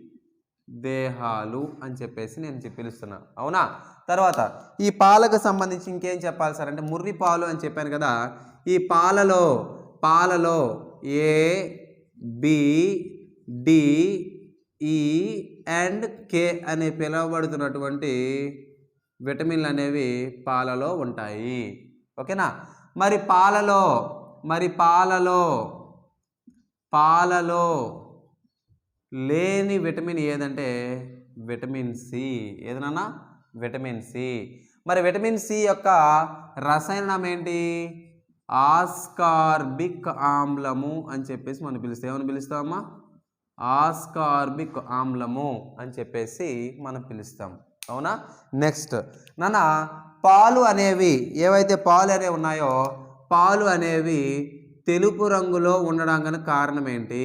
అని చెప్పేసి నేను పిలుస్తున్నా. అవునా? తర్వాత ఈ పాలకు సంబంధించి ఇంకేం చెప్పాలి సార్ అంటే ముర్రి పాలు అని చెప్పాను కదా. ఈ పాలలో ఏ బి డి ఈ అండ్ కే అనే పిలువబడుతున్నటువంటి విటమిన్లు అనేవి పాలలో ఉంటాయి. ఓకేనా? మరి పాలలో లేని విటమిన్ ఏదంటే విటమిన్ సి. ఏదన్నా? Vitamin C. మరి విటమిన్ సి యొక్క రసాయనం ఏంటి? ఆస్కార్బిక్ ఆమ్లము అని చెప్పేసి మనం పిలుస్తాం. ఏమని పిలుస్తామమ్మా? ఆస్కార్బిక్ ఆమ్లము అని చెప్పేసి మనం పిలుస్తాం. అవునా? నెక్స్ట్ నాన్న పాలు అనేవి ఏవైతే పాలు అనేవి ఉన్నాయో పాలు అనేవి తెలుపు రంగులో ఉండడానికి కారణం ఏంటి?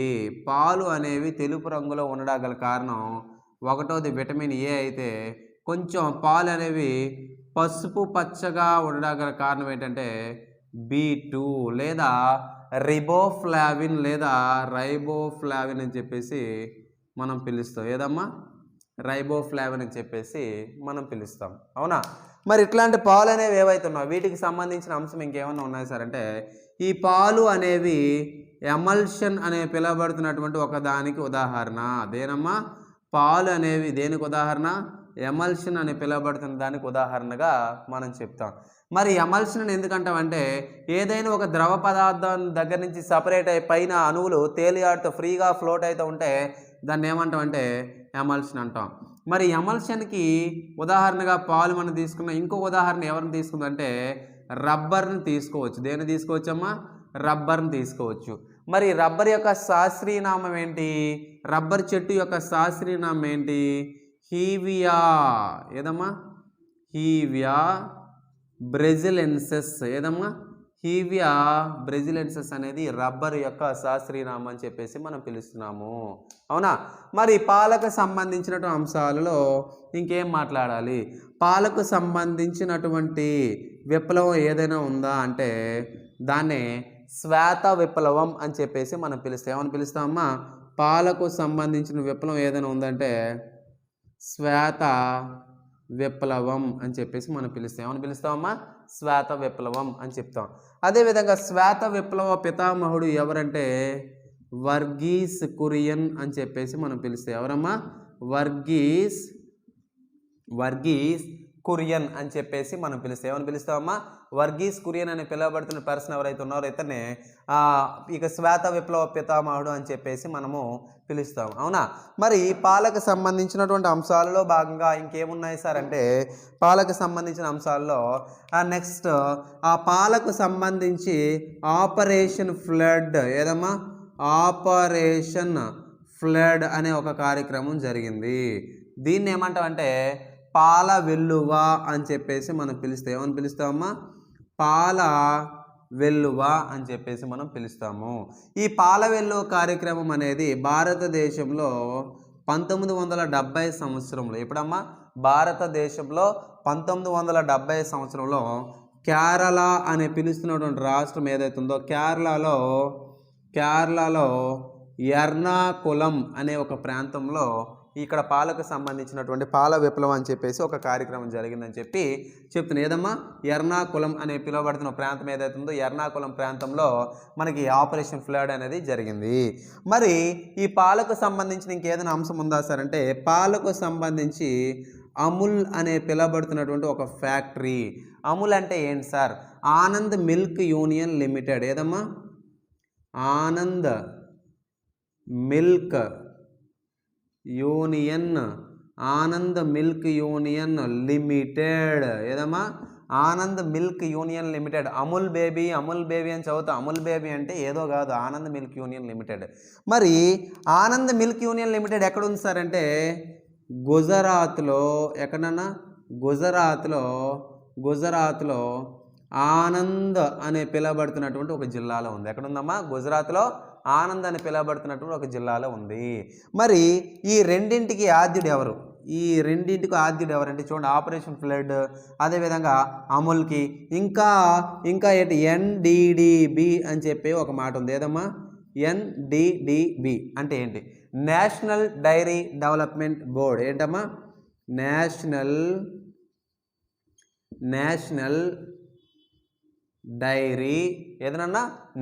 పాలు అనేవి తెలుపు రంగులో ఉండడానికి గల కారణం ఒకటోది విటమిన్ ఏ అయితే కొంచెం పాలు అనేవి పసుపు పచ్చగా ఉండడానికి గల కారణం ఏంటంటే B2 లేదా రిబోఫ్లావిన్ లేదా రైబోఫ్లావిన్ అని చెప్పేసి మనం పిలుస్తాం. ఏదమ్మా? రైబోఫ్లావిన్ అని చెప్పేసి మనం పిలుస్తాం. అవునా? మరి ఇట్లాంటి పాలు అనేవి ఏవైతే ఉన్నాయో వీటికి సంబంధించిన అంశం ఇంకేమన్నా ఉన్నాయి సార్ అంటే ఈ పాలు అనేవి ఎమల్షన్ అనే పిలువబడుతున్నటువంటి ఒకదానికి ఉదాహరణ. అదేనమ్మా? పాలు అనేవి దేనికి ఉదాహరణ? ఎమల్షన్ అని పిలువబడుతున్న దానికి ఉదాహరణగా మనం చెప్తాం. మరి ఎమల్షన్ ఎందుకంటామంటే ఏదైనా ఒక ద్రవ పదార్థం దగ్గర నుంచి సపరేట్ అయి పైన అణువులు తేలియాడుతూ ఫ్రీగా ఫ్లోట్ అవుతూ ఉంటే దాన్ని ఏమంటామంటే ఎమల్షన్ అంటాం. మరి ఎమల్షన్కి ఉదాహరణగా పాలు మనం తీసుకున్న ఇంకో ఉదాహరణ ఎవరిని తీసుకుందంటే రబ్బర్ని తీసుకోవచ్చు. దేన్ని తీసుకోవచ్చమ్మా? రబ్బర్ని తీసుకోవచ్చు. మరి రబ్బర్ యొక్క శాస్త్రీయ నామం ఏంటి? రబ్బర్ చెట్టు యొక్క శాస్త్రీయ నామం ఏంటి? హీవియా. ఏదమ్మా? హీవియా బ్రెజిలెన్సెస్. ఏదమ్మా? హీవియా బ్రెజిలెన్సెస్ అనేది రబ్బర్ యొక్క శాస్త్రీయ నామం అని చెప్పేసి మనం పిలుస్తున్నాము. అవునా? మరి పాలకు సంబంధించినటువంటి అంశాలలో ఇంకేం మాట్లాడాలి? పాలకు సంబంధించినటువంటి విప్లవం ఏదైనా ఉందా అంటే దాన్నే శ్వేత విప్లవం అని చెప్పేసి మనం పిలుస్తాం. ఏమని పిలుస్తామమ్మా? పాలకు సంబంధించిన విప్లవం ఏదైనా ఉందంటే శ్వేత విప్లవం అని చెప్పేసి మనం పిలుస్తాం. ఏమని పిలుస్తామమ్మా? శ్వేత విప్లవం అని చెప్తాం. అదేవిధంగా శ్వేత విప్లవ పితామహుడు ఎవరంటే వర్గీస్ కురియన్ అని చెప్పేసి మనం పిలుస్తాం. ఎవరమ్మా? వర్గీస్ కురియన్ అని చెప్పేసి మనం పిలుస్తాం. ఏమని పిలుస్తామమ్మా? వర్గీస్ కురియన్ అని పిలువబడుతున్న పర్సన్ ఎవరైతే ఉన్నారో ఇతనే ఇక శ్వేత విప్లవ పితామహుడు అని చెప్పేసి మనము పిలుస్తాం. అవునా? మరి పాలకు సంబంధించినటువంటి అంశాలలో భాగంగా ఇంకేమున్నాయి సార్ అంటే పాలకు సంబంధించిన అంశాల్లో నెక్స్ట్ ఆ పాలకు సంబంధించి ఆపరేషన్ ఫ్లడ్. ఏదమ్మా? ఆపరేషన్ ఫ్లడ్ అనే ఒక కార్యక్రమం జరిగింది. దీన్ని ఏమంటామంటే పాల వెల్లువ అని చెప్పేసి మనం పిలుస్తాం. ఏమని పిలుస్తామమ్మా? పాల వెల్లువ అని చెప్పేసి మనం పిలుస్తాము. ఈ పాల వెల్లువ కార్యక్రమం అనేది భారతదేశంలో 1970 సంవత్సరంలో ఎప్పుడమ్మా భారతదేశంలో 1970 సంవత్సరంలో కేరళ అని పిలుస్తున్నటువంటి రాష్ట్రం ఏదైతే ఉందో కేరళలో ఎర్నాకులం అనే ఒక ప్రాంతంలో ఇక్కడ పాలకు సంబంధించినటువంటి పాల విప్లవం అని చెప్పేసి ఒక కార్యక్రమం జరిగిందని చెప్పి చెప్తున్నాను. ఏదమ్మా ఎర్నాకులం అనే పిలువబడుతున్న ప్రాంతం ఏదైతే ఉందో ఎర్నాకులం ప్రాంతంలో మనకి ఆపరేషన్ ఫ్లడ్ అనేది జరిగింది. మరి ఈ పాలకు సంబంధించిన ఇంకేదైనా అంశం ఉందా సార్ అంటే పాలకు సంబంధించి అమూల్ అనే పిలువబడుతున్నటువంటి ఒక ఫ్యాక్టరీ. అమూల్ అంటే ఏంటి sir? Anand milk union limited. ఏదమ్మా ఆనంద్ మిల్క్ యూనియన్ లిమిటెడ్. ఏదమ్మా Anand milk union limited. Amul baby అని చదువుతా. అమూల్ బేబీ అంటే ఏదో కాదు, ఆనంద్ మిల్క్ యూనియన్ లిమిటెడ్. మరి ఆనంద్ మిల్క్ యూనియన్ లిమిటెడ్ ఎక్కడ ఉంది సార్ అంటే గుజరాత్లో. ఎక్కడన్నా గుజరాత్లో ఆనంద్ అనే పిలువబడుతున్నటువంటి ఒక జిల్లాలో ఉంది. ఎక్కడుందమ్మా? గుజరాత్లో ఆనంద్ అని పిలువబడుతున్నటువంటి ఒక జిల్లాలో ఉంది. మరి ఈ రెండింటికి ఆద్యుడు ఎవరు? ఎవరంటే చూడండి, ఆపరేషన్ ఫ్లడ్, అదేవిధంగా అమూల్కి ఇంకా ఏంటి ఎన్డిడిబి అని చెప్పి ఒక మాట ఉంది. ఏదమ్మా ఎన్డిడిబి అంటే ఏంటి? National dairy development board. ఏంటమ్మా? నేషనల్ డైరీ ఏదన్నా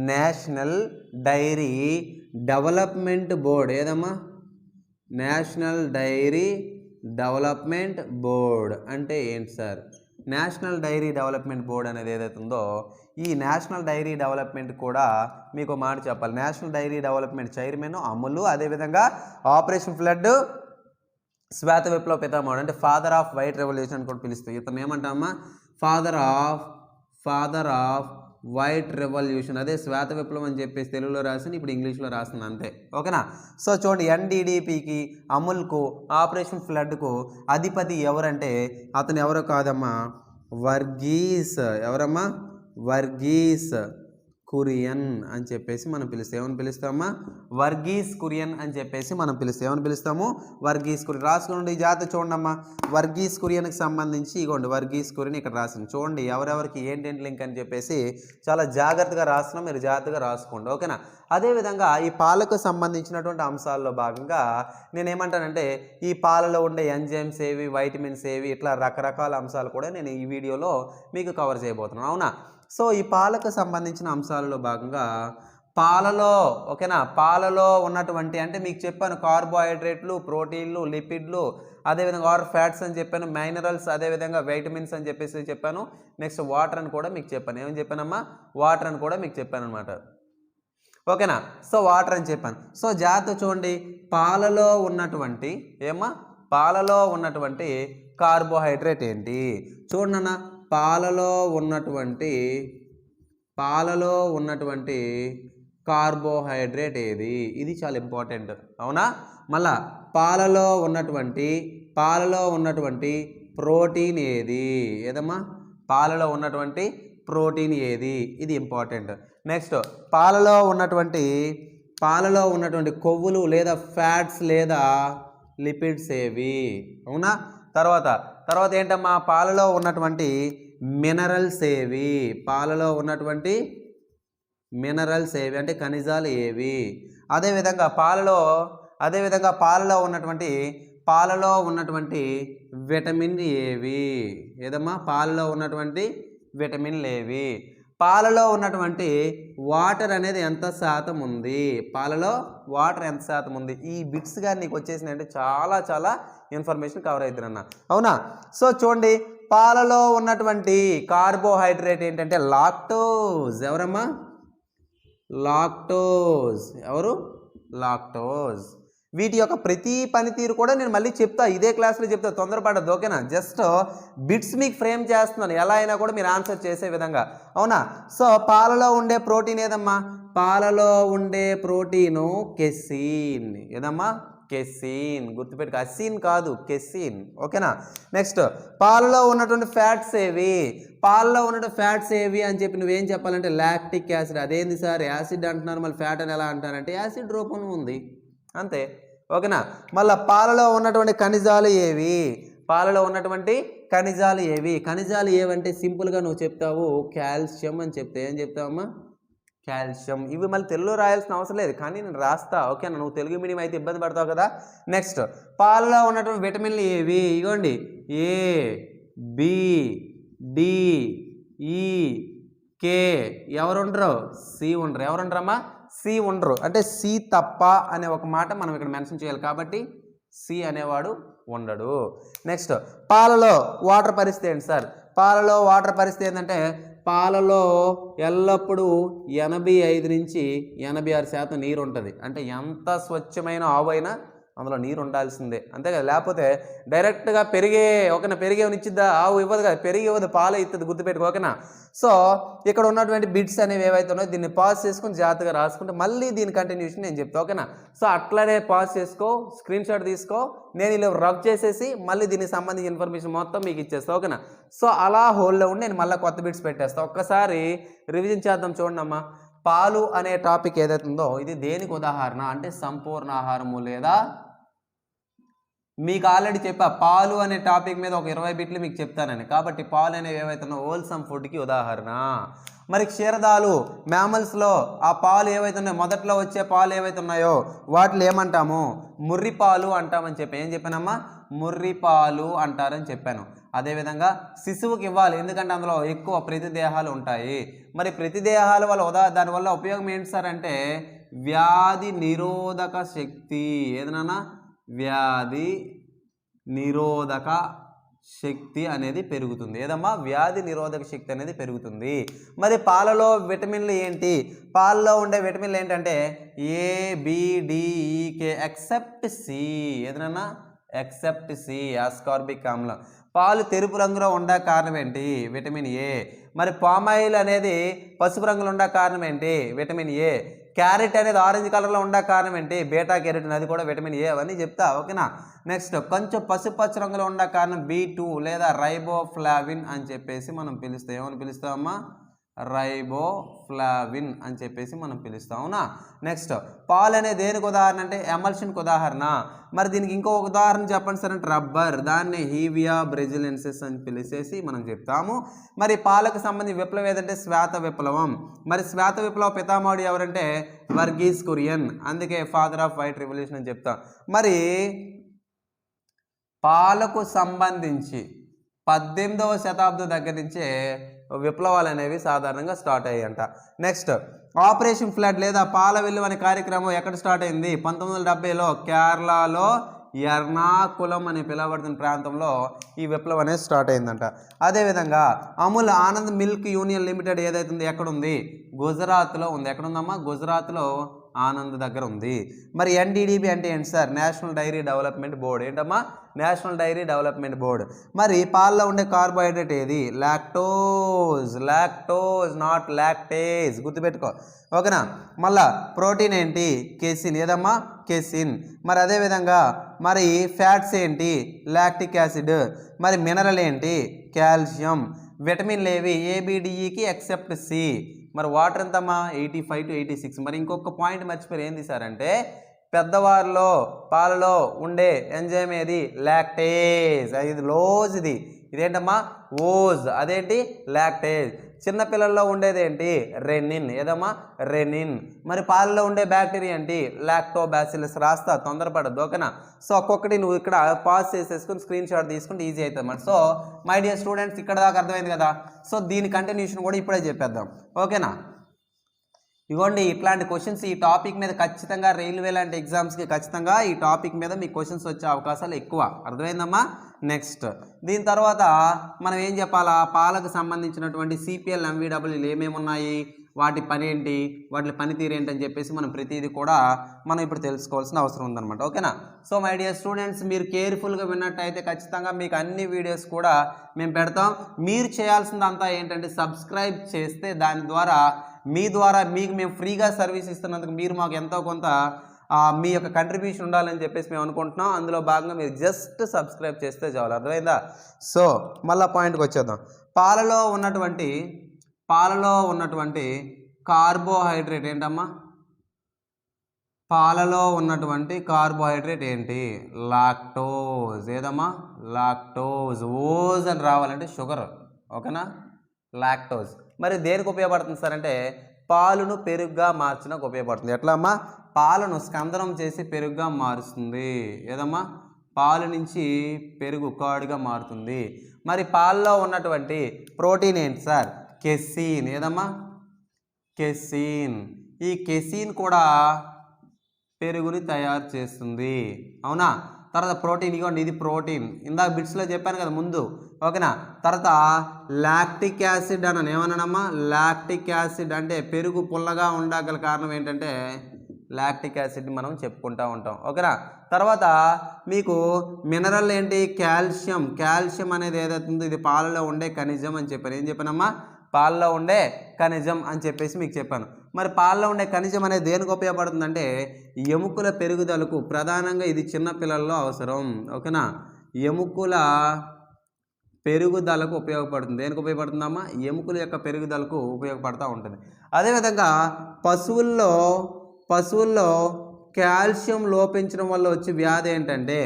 నేషనల్ డైరీ డెవలప్మెంట్ బోర్డ్. ఏదమ్మా? నేషనల్ డైరీ డెవలప్మెంట్ బోర్డ్ అంటే ఏంటి sir? National dairy development board అనేది ఏదైతే ఉందో ఈ నేషనల్ డైరీ డెవలప్మెంట్ కూడా మీకు మాట చెప్పాలి. National dairy development chairman Amul, అదేవిధంగా ఆపరేషన్ ఫ్లడ్ శ్వేత విప్లవ పితామహుడు అంటే ఫాదర్ ఆఫ్ వైట్ రెవల్యూషన్ అని కూడా పిలుస్తాయి. ఇతను ఏమంటామా? Father of white revolution. అదే శ్వేత విప్లవం అని చెప్పేసి తెలుగులో రాసింది, ఇప్పుడు ఇంగ్లీష్లో రాసింది అంతే. ఓకేనా? సో చూడండి, ఎన్డిడిపికి అమూల్కు ఆపరేషన్ ఫ్లడ్కు అధిపతి ఎవరంటే అతను ఎవరో కాదమ్మా, వర్గీస్ కురియన్ అని చెప్పేసి మనం పిలుస్తాం. ఏమని పిలుస్తామా? వర్గీస్ కురియన్ అని చెప్పేసి మనం పిలుస్తాం. ఏమని పిలుస్తాము? వర్గీస్ కురియన్. రాసుకోండి ఈ జాతి చూడండి. వర్గీస్ కురియన్కి సంబంధించి ఇగోండి వర్గీస్ కురియన్ ఇక్కడ రాసింది. చూడండి ఎవరెవరికి ఏంటేంటి లింక్ అని చెప్పేసి చాలా జాగ్రత్తగా రాస్తున్నాం, మీరు జాగ్రత్తగా రాసుకోండి. ఓకేనా? అదేవిధంగా ఈ పాలకు సంబంధించినటువంటి అంశాల్లో భాగంగా నేనేమంటానంటే ఈ పాలలో ఉండే ఎంజైమ్స్ ఏవి, వైటమిన్స్ ఏవి, ఇట్లా రకరకాల అంశాలు కూడా నేను ఈ వీడియోలో మీకు కవర్ చేయబోతున్నాను. అవునా? సో ఈ పాలకు సంబంధించిన అంశాలలో భాగంగా పాలలో, ఓకేనా, పాలలో ఉన్నటువంటి అంటే మీకు చెప్పాను కార్బోహైడ్రేట్లు, ప్రోటీన్లు, లిపిడ్లు, అదేవిధంగా ఆర్ ఫ్యాట్స్ అని చెప్పాను, మినరల్స్, అదేవిధంగా వైటమిన్స్ అని చెప్పేసి చెప్పాను. నెక్స్ట్ వాటర్ అని కూడా మీకు చెప్పాను. ఏమని చెప్పానమ్మా? వాటర్ అని కూడా మీకు చెప్పాను అనమాట. ఓకేనా? సో వాటర్ అని చెప్పాను. సో జాగ్రత్త చూడండి, పాలలో ఉన్నటువంటి కార్బోహైడ్రేట్ ఏంటి చూడన్నా. పాలలో ఉన్నటువంటి కార్బోహైడ్రేట్ ఏది? ఇది చాలా ఇంపార్టెంట్. అవునా? మళ్ళా పాలలో ఉన్నటువంటి ప్రోటీన్ ఏది? ఏదమ్మా? పాలలో ఉన్నటువంటి ప్రోటీన్ ఏది? ఇది ఇంపార్టెంట్. నెక్స్ట్ పాలలో ఉన్నటువంటి కొవ్వులు లేదా ఫ్యాట్స్ లేదా లిపిడ్స్ ఏవి? అవునా? తర్వాత ఏంటమ్మా? పాలలో ఉన్నటువంటి మినరల్స్ ఏవి? పాలలో ఉన్నటువంటి మినరల్స్ ఏవి అంటే ఖనిజాలు ఏవి? అదేవిధంగా పాలలో ఉన్నటువంటి విటమిన్ ఏవి? ఏదమ్మా? పాలలో ఉన్నటువంటి విటమిన్లు ఏవి? పాలలో ఉన్నటువంటి వాటర్ అనేది ఎంత శాతం ఉంది? పాలలో వాటర్ ఎంత శాతం ఉంది? ఈ బిట్స్ కానీ నీకు వచ్చేసినాయంటే చాలా చాలా ఇన్ఫర్మేషన్ కవర్ అవుతుందన్న. అవునా? సో చూడండి, పాలలో ఉన్నటువంటి కార్బోహైడ్రేట్ ఏంటంటే లాక్టోజ్. ఎవరమ్మా? లాక్టోజ్. వీటి యొక్క ప్రతి పనితీరు కూడా నేను మళ్ళీ చెప్తా, ఇదే క్లాస్లో చెప్తా, తొందరపడద్దు. ఓకేనా? జస్ట్ బిట్స్ మీకు ఫ్రేమ్ చేస్తున్నాను, ఎలా అయినా కూడా మీరు ఆన్సర్ చేసే విధంగా. అవునా? సో పాలలో ఉండే ప్రోటీన్ ఏదమ్మా? పాలలో ఉండే ప్రోటీను కెసిన్. ఏదమ్మా? కెసిన్. గుర్తుపెట్టుకో, అసిన్ కాదు, కెసిన్. ఓకేనా? నెక్స్ట్ పాలలో ఉన్నటువంటి ఫ్యాట్స్ ఏవి? పాలలో ఉన్నటువంటి ఫ్యాట్స్ ఏవి అని చెప్పి నువ్వేం చెప్పాలంటే లాక్టిక్ యాసిడ్. అదేంది సార్ యాసిడ్ అంటున్నారు, మళ్ళీ ఫ్యాట్ అని ఎలా అంటారంటే యాసిడ్ రూపంలో ఉంది అంతే. ఓకేనా. మళ్ళీ పాలలో ఉన్నటువంటి ఖనిజాలు ఏవి, పాలలో ఉన్నటువంటి ఖనిజాలు ఏవి, ఖనిజాలు ఏవంటే సింపుల్గా నువ్వు చెప్తావు కాల్షియం అని చెప్తే ఏం చెప్తావమ్మా, కాల్షియం. ఇవి మళ్ళీ తెలుగులో రాయాల్సిన అవసరం లేదు, కానీ నేను రాస్తా. ఓకేనా, నువ్వు తెలుగు మీడియం అయితే ఇబ్బంది పడతావు కదా. నెక్స్ట్ పాలలో ఉన్నటువంటి విటమిన్లు ఏవి, ఇవ్వండి ఏ బి డి ఈ కే. ఎవరు ఉండరు, సి ఉండరు. ఎవరు ఉండరమ్మా, సి ఉండరు. అంటే సి తప్ప అనే ఒక మాట మనం ఇక్కడ మెన్షన్ చేయాలి, కాబట్టి సి అనేవాడు ఉండడు. నెక్స్ట్ పాలలో వాటర్ పరిస్థితి ఏంటి సార్, పాలలో వాటర్ పరిస్థితి ఏంటంటే పాలలో ఎల్లప్పుడూ 85 నుంచి 86% నీరు ఉంటుంది. అంటే ఎంత స్వచ్ఛమైన ఆవు అయినా అందులో నీరు ఉండాల్సిందే, అంతే కదా. లేకపోతే డైరెక్ట్గా పెరిగేవని ఇచ్చిద్దా, ఆవు ఇవ్వదు కదా, పెరిగి ఇవ్వదు, పాలు ఇస్తుంది, గుర్తుపెట్టుకో. ఓకేనా. సో ఇక్కడ ఉన్నటువంటి బిట్స్ అనేవి ఏవైతే ఉన్నాయో దీన్ని పాజ్ చేసుకుని జాగ్రత్తగా రాసుకుంటే మళ్ళీ దీని కంటిన్యూషన్ నేను చెప్తాను. ఓకేనా. సో అట్లానే పాజ్ చేసుకో, స్క్రీన్ షాట్ తీసుకో, నేను ఇలా రబ్ చేసేసి మళ్ళీ దీనికి సంబంధించిన ఇన్ఫర్మేషన్ మొత్తం మీకు ఇచ్చేస్తాను. ఓకేనా. సో అలా హోల్లో ఉండి నేను మళ్ళీ కొత్త బిట్స్ పెట్టేస్తాను. ఒక్కసారి రివిజన్ చేద్దాం. చూడండి అమ్మా, పాలు అనే టాపిక్ ఏదైతే ఉందో ఇది దేనికి ఉదాహరణ అంటే సంపూర్ణ ఆహారము, లేదా మీకు ఆల్రెడీ చెప్పా పాలు అనే టాపిక్ మీద ఒక 20 బిట్లు మీకు చెప్తానని, కాబట్టి పాలు అనేవి ఏవైతే ఉన్నాయో హోల్సమ్ ఫుడ్కి ఉదాహరణ. మరి క్షీరదాలు మ్యామల్స్లో ఆ పాలు ఏవైతే ఉన్నాయో మొదట్లో వచ్చే పాలు ఏవైతే ఉన్నాయో వాటిని ఏమంటాము, ముర్రి పాలు అంటామని చెప్పి ఏం చెప్పానమ్మా, ముర్రి పాలు అంటారని చెప్పాను. అదేవిధంగా శిశువుకి ఇవ్వాలి, ఎందుకంటే అందులో ఎక్కువ ప్రతిదేహాలు ఉంటాయి. మరి ప్రతిదేహాల వల్ల దానివల్ల ఉపయోగం ఏంటి సార్ అంటే వ్యాధి నిరోధక శక్తి. ఏదైనా వ్యాధి నిరోధక శక్తి అనేది పెరుగుతుంది. ఏదమ్మా, వ్యాధి నిరోధక శక్తి అనేది పెరుగుతుంది. మరి పాలలో విటమిన్లు ఏంటి, పాలలో ఉండే విటమిన్లు ఏంటంటే ఏ బి డి ఈ కే ఎక్సెప్ట్ సి. ఏదైనా ఎక్సెప్ట్ సి, ఆస్కార్బిక్ ఆమ్లం. పాలు తెలుపు రంగులో ఉండే కారణం ఏంటి, విటమిన్ ఏ. మరి పామాయిల్ అనేది పసుపు రంగులో ఉండే కారణం ఏంటి, విటమిన్ ఏ. క్యారెట్ అనేది ఆరెంజ్ కలర్లో ఉండే కారణం ఏంటి, బీటా కెరోటిన్, అది కూడా విటమిన్ ఏ. అవన్నీ చెప్తా. ఓకేనా. నెక్స్ట్ కొంచెం పసుపచ్చ రంగులో ఉండే కారణం B2 లేదా రైబోఫ్లావిన్ అని చెప్పేసి మనం పిలుస్తాం. ఏమని పిలుస్తామమ్మా, రైబోఫ్లావిన్ అని చెప్పేసి మనం పిలుస్తాం. అవునా. నెక్స్ట్ పాలు అనేది దేనికి ఉదాహరణ అంటే ఎమల్షన్కి ఉదాహరణ. మరి దీనికి ఇంకో ఉదాహరణ చెప్పండి సార్ అంటే రబ్బర్, దాన్ని హీవియా బ్రెజిలెన్సిస్ అని పిలిచేసి మనం చెప్తాము. మరి పాలకు సంబంధించి విప్లవం ఏదంటే శ్వేత విప్లవం. మరి శ్వేత విప్లవ పితామహుడు ఎవరంటే వర్గీస్ కురియన్, అందుకే ఫాదర్ ఆఫ్ వైట్ రెవల్యూషన్ అని చెప్తాం. మరి పాలకు సంబంధించి 18వ శతాబ్దం దగ్గర నుంచే విప్లవాలు అనేవి సాధారణంగా స్టార్ట్ అయ్యాయంట. నెక్స్ట్ ఆపరేషన్ ఫ్లడ్ లేదా పాల వెల్లు అనే కార్యక్రమం ఎక్కడ స్టార్ట్ అయింది, 1970లో కేరళలో ఎర్నాకులం అని పిలువబడుతున్న ప్రాంతంలో ఈ విప్లవం అనేది స్టార్ట్ అయిందంట. అదేవిధంగా Amul Anand milk union limited ఏదైతే ఉంది ఎక్కడుంది, గుజరాత్లో ఉంది. ఎక్కడుందమ్మా, గుజరాత్లో ఆనంద్ దగ్గర ఉంది. మరి NDDB అంటే ఏంటి sir, national dairy development board. ఏంటమ్మా, నేషనల్ డైరీ డెవలప్మెంట్ బోర్డు. మరి పాలలో ఉండే కార్బోహైడ్రేట్ ఏది, లాక్టోజ్. లాక్టోజ్ నాట్ లాక్టేజ్, గుర్తుపెట్టుకో. ఓకేనా. మళ్ళా ప్రోటీన్ ఏంటి, కెసిన్. ఏదమ్మా, కెసిన్. మరి అదేవిధంగా మరి ఫ్యాట్స్ ఏంటి, లాక్టిక్ యాసిడ్. మరి మినరల్ ఏంటి, కాల్షియం. విటమిన్లు ఏవి, ABDEకి ఎక్సెప్ట్ సి. మరి వాటర్ ఎంతమ్మా, 85 to 86. మరి ఇంకొక పాయింట్ మర్చిపోయారు, ఏంది సార్ అంటే పెద్దవారిలో పాలలో ఉండే ఎంజైమ్ ఏది, లాక్టేజ్. ఇది లోజ్, ఇదేంటమ్మా ఓజ్, అదేంటి లాక్టేజ్. చిన్నపిల్లల్లో ఉండేది ఏంటి, రెనిన్. ఏదమ్మా, రెనిన్. మరి పాలలో ఉండే బ్యాక్టీరియా ఏంటి, లాక్టోబాసిల్లస్. రాస్తా, తొందరపడద్దు. ఓకేనా. సో ఒక్కొక్కటి నువ్వు ఇక్కడ పాస్ చేసేసుకుని స్క్రీన్ షాట్ తీసుకుంటే ఈజీ అవుతుంది అన్నమాట. సో మై డియర్ స్టూడెంట్స్, ఇక్కడ దాకా అర్థమైంది కదా. సో దీని కంటిన్యూషన్ కూడా ఇప్పుడే చెప్పేద్దాం. ఓకేనా. ఇగోండి ఇట్లాంటి క్వశ్చన్స్ ఈ టాపిక్ మీద ఖచ్చితంగా రైల్వే లాంటి ఎగ్జామ్స్కి ఖచ్చితంగా ఈ టాపిక్ మీద మీకు క్వశ్చన్స్ వచ్చే అవకాశాలు ఎక్కువ. అర్థమైందమ్మా. నెక్స్ట్ దీని తర్వాత మనం ఏం చెప్పాలా, పాలకు సంబంధించినటువంటి CPL MVWలు ఏమేమి ఉన్నాయి, వాటి పని ఏంటి, వాటి పనితీరు ఏంటి అని చెప్పేసి మనం ప్రతిదీ కూడా మనం ఇప్పుడు తెలుసుకోవాల్సిన అవసరం ఉందన్నమాట. ఓకేనా. సో మై డియర్ స్టూడెంట్స్, మీరు కేర్ఫుల్గా విన్నట్టయితే ఖచ్చితంగా మీకు అన్ని వీడియోస్ కూడా మేము పెడతాం. మీరు చేయాల్సిందంతా ఏంటంటే సబ్స్క్రైబ్ చేస్తే దాని ద్వారా మీకు మేము ఫ్రీగా సర్వీస్ ఇస్తున్నందుకు మీరు మాకు ఎంతో కొంత మీ యొక్క కంట్రిబ్యూషన్ ఉండాలని చెప్పేసి మేము అనుకుంటున్నాం. అందులో భాగంగా మీరు జస్ట్ సబ్స్క్రైబ్ చేస్తే చాలు. అర్థమైందా. సో మళ్ళీ పాయింట్కి వచ్చేద్దాం. పాలలో ఉన్నటువంటి కార్బోహైడ్రేట్ ఏంటమ్మా, పాలలో ఉన్నటువంటి కార్బోహైడ్రేట్ ఏంటి? లాక్టోజ్. ఏదమ్మా? లాక్టోజ్. ఓజ్ అని రావాలంటే షుగర్. ఓకేనా? లాక్టోజ్. మరి దేనికి ఉపయోగపడుతుంది సార్ అంటే పాలును పెరుగుగా మార్చడానికి ఉపయోగపడుతుంది. ఎట్లా అమ్మా? పాలను స్కందనం చేసి పెరుగుగా మారుస్తుంది. ఏదమ్మా? పాలు నుంచి పెరుగు కర్డ్గా మారుతుంది. మరి పాలలో ఉన్నటువంటి ప్రోటీన్ ఏంటి సార్? కెసిన్. ఏదమ్మా? కెసిన్. ఈ కెసిన్ కూడా పెరుగుని తయారు చేస్తుంది. అవునా? తర్వాత ప్రోటీన్, ఇవ్వండి ఇది ప్రోటీన్. ఇందాక బిట్స్లో చెప్పాను కదా ముందు. ఓకేనా? తర్వాత లాక్టిక్ యాసిడ్ అన్నాను. ఏమన్నానమ్మా? లాక్టిక్ యాసిడ్ అంటే పెరుగు పుల్లగా ఉండగల కారణం ఏంటంటే లాక్టిక్ యాసిడ్ మనం చెప్పుకుంటూ ఉంటాం. ఓకేనా? తర్వాత మీకు మినరల్ ఏంటి? కాల్షియం. కాల్షియం అనేది ఏదైతే ఉందో ఇది పాలలో ఉండే ఖనిజం అని చెప్పాను. ఏం చెప్పానమ్మా? పాలలో ఉండే ఖనిజం అని చెప్పేసి మీకు చెప్పాను. మరి పాలలో ఉండే ఖనిజం అనేది దేనికి ఉపయోగపడుతుందంటే ఎముకల పెరుగుదలకు. ప్రధానంగా ఇది చిన్నపిల్లల్లో అవసరం. ఓకేనా? ఎముకల పెరుగుదలకు ఉపయోగపడుతుంది. దేనికి ఉపయోగపడుతుందమ్మా? ఎముకల యొక్క పెరుగుదలకు ఉపయోగపడుతూ ఉంటుంది. అదేవిధంగా పశువుల్లో కాల్షియం లోపించడం వల్ల వచ్చే వ్యాధి ఏంటంటే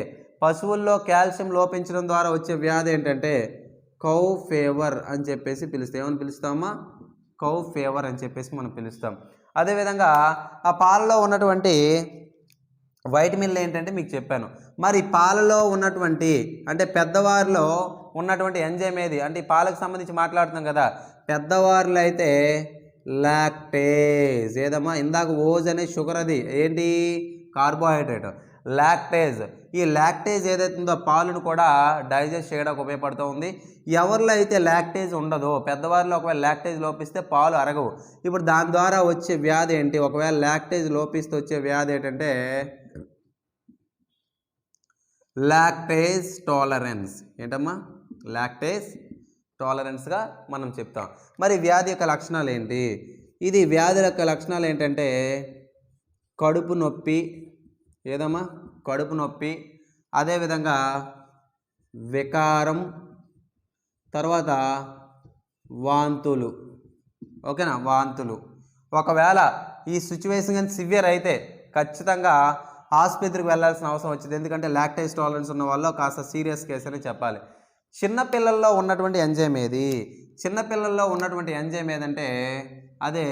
పశువుల్లో కాల్షియం లోపించడం ద్వారా వచ్చే వ్యాధి ఏంటంటే కౌ ఫీవర్ అని చెప్పేసి పిలుస్తాం. ఏమని పిలుస్తామా? కౌ ఫీవర్ అని చెప్పేసి మనం పిలుస్తాం. అదేవిధంగా ఆ పాలలో ఉన్నటువంటి వైటమిన్లు ఏంటంటే మీకు చెప్పాను. మరి పాలలో ఉన్నటువంటి అంటే పెద్దవారిలో ఉన్నటువంటి ఎంజైమ్ ఏది అంటే ఈ పాలకు సంబంధించి మాట్లాడుతున్నాం కదా. పెద్దవారిలో అయితే లాక్టేజ్. ఏదమ్మా? ఇందాక ఓజ్ అనే షుగర్, అది ఏంటి? కార్బోహైడ్రేట్. లాక్టేజ్. ఈ లాక్టేజ్ ఏదైతే ఉందో పాలను కూడా డైజెస్ట్ చేయడానికి ఉపయోగపడుతూ ఉంది. ఎవరిలో అయితే లాక్టేజ్ ఉండదో, పెద్దవారిలో ఒకవేళ లాక్టేజ్ లోపిస్తే పాలు అరగవు. ఇప్పుడు దాని ద్వారా వచ్చే వ్యాధి ఏంటి? ఒకవేళ లాక్టేజ్ లోపిస్తే వచ్చే వ్యాధి ఏంటంటే లాక్టేజ్ టాలరెన్స్. ఏంటమ్మా? లాక్టేజ్ టాలరెన్స్గా మనం చెప్తాం. మరి వ్యాధి యొక్క లక్షణాలు ఏంటి? ఇది వ్యాధి యొక్క లక్షణాలు ఏంటంటే కడుపు నొప్పి. ఏదమ్మా? కడుపు నొప్పి. అదేవిధంగా వికారం, తర్వాత వాంతులు. ఓకేనా? వాంతులు. ఒకవేళ ఈ సిచ్యువేషన్ కానీ సివియర్ అయితే ఖచ్చితంగా ఆసుపత్రికి వెళ్ళాల్సిన అవసరం వచ్చింది. ఎందుకంటే లాక్టేజ్ టాలరెన్స్ ఉన్న వాళ్ళు కాస్త సీరియస్ కేసు అని చెప్పాలి. చిన్నపిల్లల్లో ఉన్నటువంటి ఎంజైమ్ ఏది? చిన్నపిల్లల్లో ఉన్నటువంటి ఎంజైమ్ ఏదంటే అదే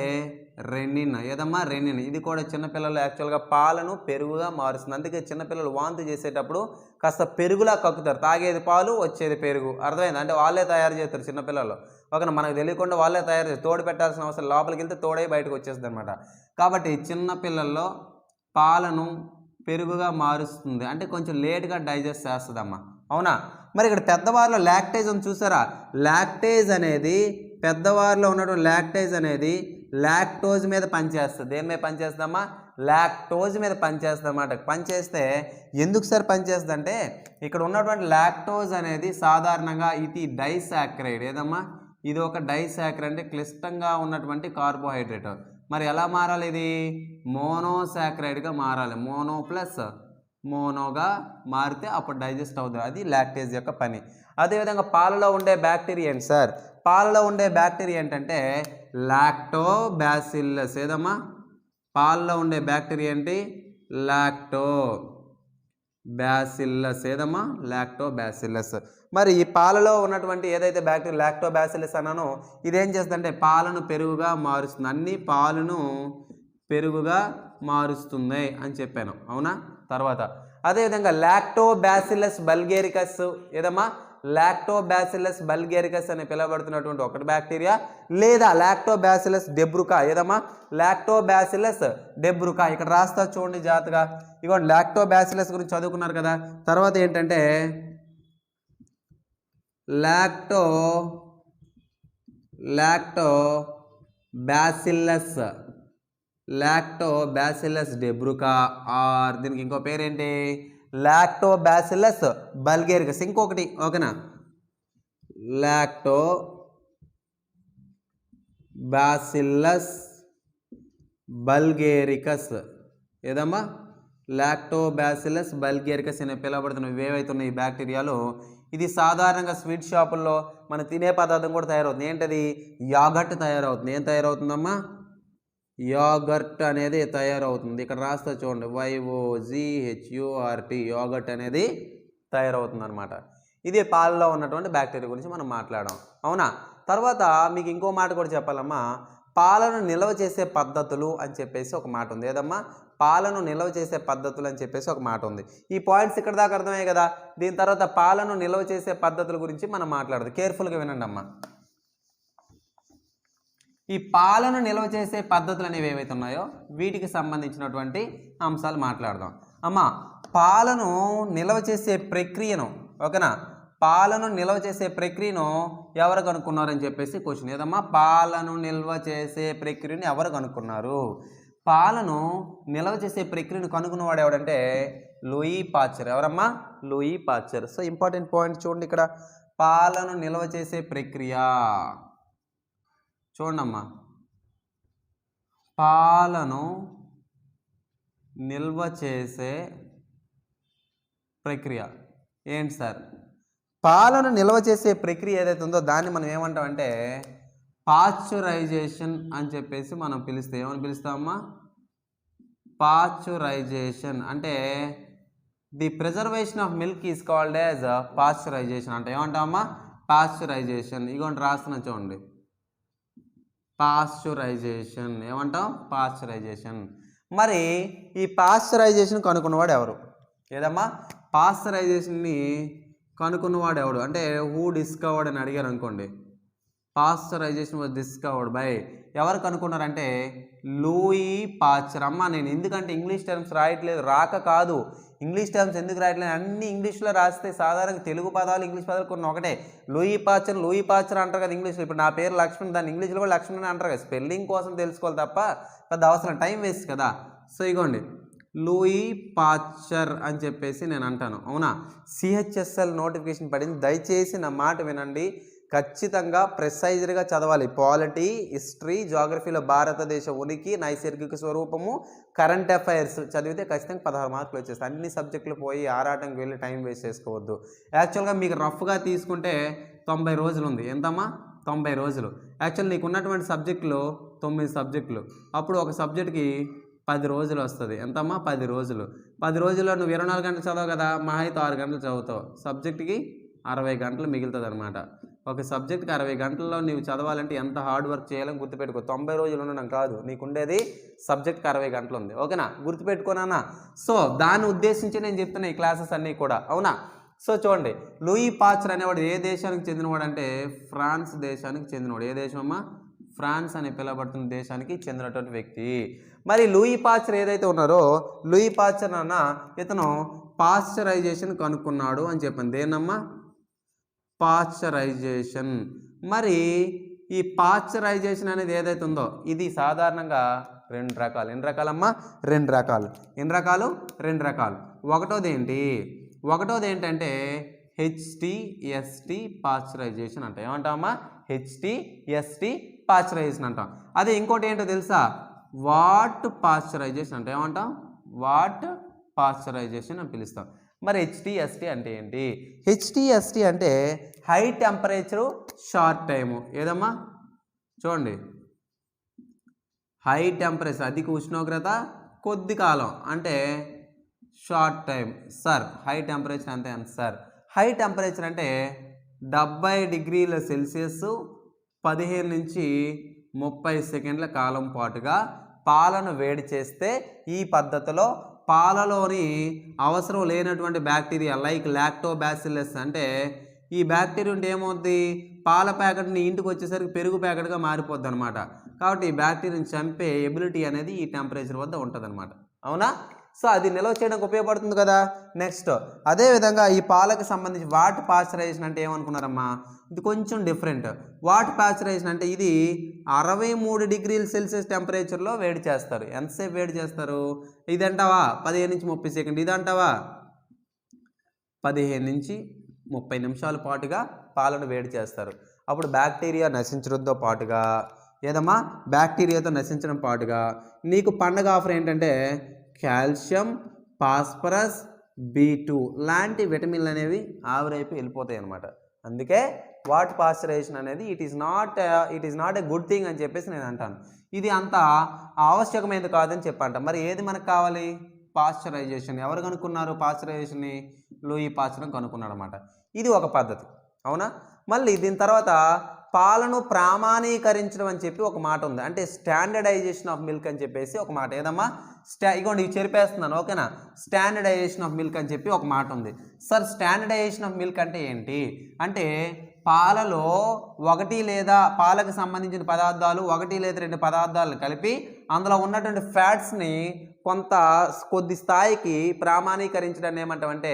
రెనిన్. ఏదమ్మా? రెనిన్. ఇది కూడా చిన్నపిల్లలు యాక్చువల్గా పాలను పెరుగుగా మారుస్తుంది. అందుకే చిన్నపిల్లలు వాంతి చేసేటప్పుడు కాస్త పెరుగులా కక్కుతారు. తాగేది పాలు, వచ్చేది పెరుగు. అర్థమైంది? అంటే వాళ్ళే తయారు చేస్తారు చిన్నపిల్లలు. ఓకేనా? మనకు తెలియకుండా వాళ్ళే తయారు చేస్తారు. తోడు పెట్టాల్సిన అవసరం, లోపలికి వెళ్తే తోడై బయటకు వచ్చేస్తుంది అనమాట. కాబట్టి చిన్నపిల్లల్లో పాలను పెరుగుగా మారుస్తుంది. అంటే కొంచెం లేట్గా డైజెస్ట్ చేస్తుందమ్మా. అవునా? మరి ఇక్కడ పెద్దవారిలో లాక్టేజ్ అని చూసారా? లాక్టేజ్ అనేది పెద్దవారిలో ఉన్నటువంటి లాక్టేజ్ అనేది లాక్టోజ్ మీద పనిచేస్తుంది. దేని మీద పనిచేస్తుందమ్మా? లాక్టోజ్ మీద పనిచేస్తుంది అన్నమాట. పనిచేస్తే ఎందుకు సార్ పనిచేస్తుంది అంటే ఇక్కడ ఉన్నటువంటి లాక్టోజ్ అనేది సాధారణంగా ఇది డైసాక్రైడ్. ఏదమ్మా? ఇది ఒక డైసాక్రైడ్ అంటే క్లిష్టంగా ఉన్నటువంటి కార్బోహైడ్రేట్. మరి ఎలా మారాలి? ఇది మోనోసాక్రైడ్గా మారాలి. మోనో ప్లస్ మోనోగా మారితే అప్పుడు డైజెస్ట్ అవుతుంది. అది లాక్టేజ్ యొక్క పని. అదేవిధంగా పాలలో ఉండే బ్యాక్టీరియా ఏంటి సార్? పాలలో ఉండే బ్యాక్టీరియా ఏంటంటే లాక్టోబాసిల్లస్. ఏదమ్మా? పాలలో ఉండే బ్యాక్టీరియా ఏంటి? లాక్టోబాసిల్లస్. ఏదమ్మా? లాక్టోబాసిల్లస్. మరి ఈ పాలలో ఉన్నటువంటి ఏదైతే బ్యాక్టీరియా లాక్టోబాసిల్లస్ అన్నానో ఇదేం చేస్తుందంటే పాలను పెరుగుగా మారుస్తుంది. అన్ని పాలను పెరుగుగా మారుస్తుంది అని చెప్పాను. అవునా? తర్వాత అదేవిధంగా లాక్టోబాసిల్లస్ బల్గేరికస్. ఏదమ్మా? లాక్టోబాసిల్లస్ బల్గేరికస్ అని పిలువబడుతున్నటువంటి ఒకటి బ్యాక్టీరియా, లేదా లాక్టోబాసిల్లస్ డెబ్రుకా. ఏదమ్మా? లాక్టోబాసిల్లస్ డెబ్రుకా. ఇక్కడ రాస్తా చూడండి జాగ్రత్తగా. ఇగోండి లాక్టోబాసిల్లస్ గురించి చదువుకున్నారు కదా. తర్వాత ఏంటంటే లాక్టోబాసిల్లస్ డెబ్రుకా, ఆర్ దీనికి ఇంకో పేరేంటి? లాక్టోబాసిల్లస్ బల్గేరికస్. ఇంకొకటి. ఓకేనా? లాక్టోబాసిల్లస్ బల్గేరికస్. ఏదమ్మా? లాక్టోబాసిల్లస్ బల్గేరికస్ అని పిలువబడుతున్నవి ఏవైతున్నాయి ఈ బ్యాక్టీరియాలో. ఇది సాధారణంగా స్వీట్ షాపుల్లో మన తినే పదార్థం కూడా తయారవుతుంది. ఏంటది? యాగర్ట్ తయారవుతుంది. ఏం తయారవుతుందమ్మా? యోగర్ట్ అనేది తయారవుతుంది. ఇక్కడ రాస్తా చూడండి, YOGHURT యోగర్ట్ అనేది తయారవుతుంది అనమాట. ఇది పాలలో ఉన్నటువంటి బ్యాక్టీరియా గురించి మనం మాట్లాడాం, అవునా. తర్వాత మీకు ఇంకో మాట కూడా చెప్పాలమ్మా, పాలను నిల్వ చేసే పద్ధతులు అని చెప్పేసి ఒక మాట ఉంది. ఏదమ్మా, పాలను నిల్వ చేసే పద్ధతులు అని చెప్పేసి ఒక మాట ఉంది. ఈ పాయింట్స్ ఇక్కడ దాకా అర్థమయ్యాయి కదా. దీని తర్వాత పాలను నిల్వ చేసే పద్ధతుల గురించి మనం మాట్లాడదు. కేర్ఫుల్గా వినండి అమ్మా. ఈ పాలను నిల్వ చేసే పద్ధతులు అనేవి ఏవైతే ఉన్నాయో వీటికి సంబంధించినటువంటి అంశాలు మాట్లాడదాం. అమ్మా, పాలను నిల్వ చేసే ప్రక్రియను, ఓకేనా, పాలను నిల్వ చేసే ప్రక్రియను ఎవరు కనుక్కున్నారని చెప్పేసి క్వశ్చన్. ఏదమ్మా, పాలను నిల్వ చేసే ప్రక్రియను ఎవరు కనుక్కున్నారు? పాలను నిల్వ చేసే ప్రక్రియను కనుక్కున్నవాడు ఎవడంటే లూయి పాశ్చర్. ఎవరమ్మా? Louis Pasteur. So important point చూడండి ఇక్కడ, పాలను నిల్వ చేసే ప్రక్రియ చూడమ్మా, పాలను నిల్వ చేసే ప్రక్రియ ఏంటి సార్? పాలను నిల్వ చేసే ప్రక్రియ ఏదైతే ఉందో దాన్ని మనం ఏమంటామంటే పాశ్చరైజేషన్ అని చెప్పేసి మనం పిలిస్తే ఏమని పిలుస్తామమ్మా? పాశ్చరైజేషన్. అంటే the preservation of milk is called as pasteurisation. అంటే ఏమంటామమ్మా? పాశ్చరైజేషన్. ఇగోండి రాస్తున్నా చూడండి, పాశ్చరైజేషన్. ఏమంటాం? పాశ్చరైజేషన్. మరి ఈ పాశ్చరైజేషన్ కనుక్కున్నవాడు ఎవరు? ఏదమ్మా, పాశ్చరైజేషన్ని కనుక్కున్నవాడు ఎవడు అంటే హూ డిస్కవర్డ్ అని అడిగారు అనుకోండి, పాశ్చరైజేషన్ వాజ్ డిస్కవర్డ్ బై, ఎవరు కనుక్కున్నారంటే లూయి పాశ్చర్. అమ్మ నేను ఎందుకంటే ఇంగ్లీష్ టర్మ్స్ రాయట్లేదు, రాక కాదు, ఇంగ్లీష్ టర్మ్స్ ఎందుకు రాయట్లేదు, అన్ని ఇంగ్లీష్లో రాస్తే సాధారణంగా తెలుగు పదాలు ఇంగ్లీష్ పదాలు కొన్ని ఒకటే. లూయి పాశ్చర్ అంటారు కదా ఇంగ్లీష్లో. ఇప్పుడు నా పేరు లక్ష్మణ్, దాన్ని ఇంగ్లీష్లో కూడా లక్ష్మణ్ అని అంటారు కదా. స్పెల్లింగ్ కోసం తెలుసుకోవాలి తప్ప పెద్ద అవసరం, టైం వేస్ట్ కదా. సో ఇగోండి, లూయి పాశ్చర్ అని చెప్పేసి నేను అంటాను, అవునా. సిహెచ్ఎస్ఎల్ నోటిఫికేషన్ పడింది, దయచేసి నా మాట వినండి, ఖచ్చితంగా ప్రెసైజ్గా చదవాలి. పాలిటీ, హిస్టరీ, జాగ్రఫీలో భారతదేశ ఉనికి, నైసర్గిక స్వరూపము, కరెంట్ అఫైర్స్ చదివితే ఖచ్చితంగా 16 మార్కులు వచ్చేస్తాయి. అన్ని సబ్జెక్టులు పోయి ఆరాటంకి వెళ్ళి టైం వేస్ట్ చేసుకోవద్దు. యాక్చువల్గా మీకు రఫ్గా తీసుకుంటే 90 రోజులు ఉంది. ఎంతమ్మా? 90 రోజులు. యాక్చువల్ నీకు ఉన్నటువంటి సబ్జెక్టులు 9 సబ్జెక్టులు. అప్పుడు ఒక సబ్జెక్టుకి 10 రోజులు వస్తుంది. ఎంతమ్మా? 10 రోజులు. 10 రోజుల్లో నువ్వు 24 గంటలు చదవవు కదా, మహా అయితే 6 గంటలు చదువుతావు. సబ్జెక్టుకి 60 గంటలు మిగులుతుంది అనమాట. ఒక సబ్జెక్ట్కి 60 గంటల్లో నీవు చదవాలంటే ఎంత హార్డ్ వర్క్ చేయాలని గుర్తుపెట్టుకో. 90 రోజులు ఉండడం కాదు, నీకుండేది సబ్జెక్ట్కి 60 గంటలు ఉంది, ఓకేనా, గుర్తుపెట్టుకోనా. సో దాన్ని ఉద్దేశించి నేను చెప్తున్నా ఈ క్లాసెస్ అన్నీ కూడా, అవునా. సో చూడండి, లూయి పాశ్చర్ అనేవాడు ఏ దేశానికి చెందినవాడు అంటే ఫ్రాన్స్ దేశానికి చెందినవాడు. ఏ దేశం అమ్మా? ఫ్రాన్స్ అని పిలువబడుతున్న దేశానికి చెందినటువంటి వ్యక్తి. మరి లూయి పాశ్చర్ ఏదైతే ఉన్నారో, లూయి పాశ్చర్ అన్న ఇతను పాశ్చరైజేషన్ కనుక్కున్నాడు అని చెప్పాను. దేన్నమ్మా? పాశ్చరైజేషన్. మరి ఈ పాశ్చరైజేషన్ అనేది ఏదైతే ఉందో ఇది సాధారణంగా 2 రకాలు. ఎన్ని రకాలమ్మా? 2 రకాలు. ఎన్ని రకాలు? 2 రకాలు. ఒకటోది ఏంటంటే HTST పాశ్చరైజేషన్ అంటాం. ఏమంటామమ్మా? HTST పాశ్చరైజేషన్ అంటాం. అదే ఇంకోటి ఏంటో తెలుసా? వాట్ పాశ్చరైజేషన్ అంటే ఏమంటాం? వాట్ పాశ్చరైజేషన్ అని పిలుస్తాం. మరి HTST అంటే ఏంటి? HTST అంటే హై టెంపరేచరు షార్ట్ టైము. ఏదమ్మా? చూడండి, హై టెంపరేచర్ అధిక ఉష్ణోగ్రత కొద్ది కాలం అంటే short time. Sir high temperature అంటే ఎంత సార్? హై టెంపరేచర్ అంటే 70 డిగ్రీల సెల్సియస్ 15 నుంచి 30 సెకండ్ల కాలం పాటుగా పాలను వేడి చేస్తే ఈ పద్ధతిలో పాలలోని అవసరం లేనటువంటి బ్యాక్టీరియా లైక్ లాక్టోబాసిల్లస్ అంటే ఈ బ్యాక్టీరియా ఉంటే ఏమవుద్ది? పాల ప్యాకెట్ని ఇంటికి వచ్చేసరికి పెరుగు ప్యాకెట్గా మారిపోద్ది అనమాట. కాబట్టి ఈ బ్యాక్టీరియాని చంపే ఎబిలిటీ అనేది ఈ టెంపరేచర్ వద్ద ఉంటుంది అనమాట, అవునా. సో అది నిల్వ చేయడానికి ఉపయోగపడుతుంది కదా. నెక్స్ట్ అదేవిధంగా ఈ పాలకు సంబంధించి వాట్ పాశ్చరైజేషన్ అంటే ఏమనుకున్నారమ్మా? ఇది కొంచెం డిఫరెంట్. వాట్ పాశ్చరైజేషన్ అంటే ఇది 63 డిగ్రీల సెల్సియస్ టెంపరేచర్లో వేడి చేస్తారు. ఎంతసేపు వేడి చేస్తారు? ఇది అంటావా 15 నుంచి 30 సెకండ్, ఇది అంటావా 15 నుంచి 30 నిమిషాల పాటుగా పాలను వేడి చేస్తారు. అప్పుడు బ్యాక్టీరియా నశించడంతో పాటుగా ఏదమ్మా? బ్యాక్టీరియాతో నశించడం పాటుగా నీకు పండగ ఆఫర్ ఏంటంటే కాల్షియం, ఫాస్ఫరస్, B2 లాంటి విటమిన్లు అనేవి ఆవిరైపు వెళ్ళిపోతాయి అన్నమాట. అందుకే వాట్ పాశ్చరైజేషన్ అనేది it is not a good thing అని చెప్పేసి నేను అంటాను. ఇది అంత ఆవశ్యకమైనది కాదని చెప్పంట. మరి ఏది మనకు కావాలి? పాశ్చరైజేషన్. ఎవరు కనుక్కున్నారు పాశ్చరైజేషన్ని? లూయి పాశ్చర్ కనుక్కున్నాడు అనమాట. ఇది ఒక పద్ధతి, అవునా? మళ్ళీ దీని తర్వాత పాలను ప్రామాణీకరించడం అని చెప్పి ఒక మాట ఉంది. అంటే స్టాండర్డైజేషన్ ఆఫ్ మిల్క్ అని చెప్పేసి ఒక మాట. ఏదమ్మా? ఇగోండి ఇవి చెరిపేస్తున్నాను, ఓకేనా? స్టాండర్డైజేషన్ ఆఫ్ మిల్క్ అని చెప్పి ఒక మాట ఉంది. సార్ స్టాండర్డైజేషన్ ఆఫ్ మిల్క్ అంటే ఏంటి అంటే పాలలో ఒకటి లేదా పాలకు సంబంధించిన పదార్థాలు ఒకటి లేదా రెండు పదార్థాలను కలిపి అందులో ఉన్నటువంటి ఫ్యాట్స్ని కొద్ది స్థాయికి ప్రామాణీకరించడాన్ని ఏమంటామంటే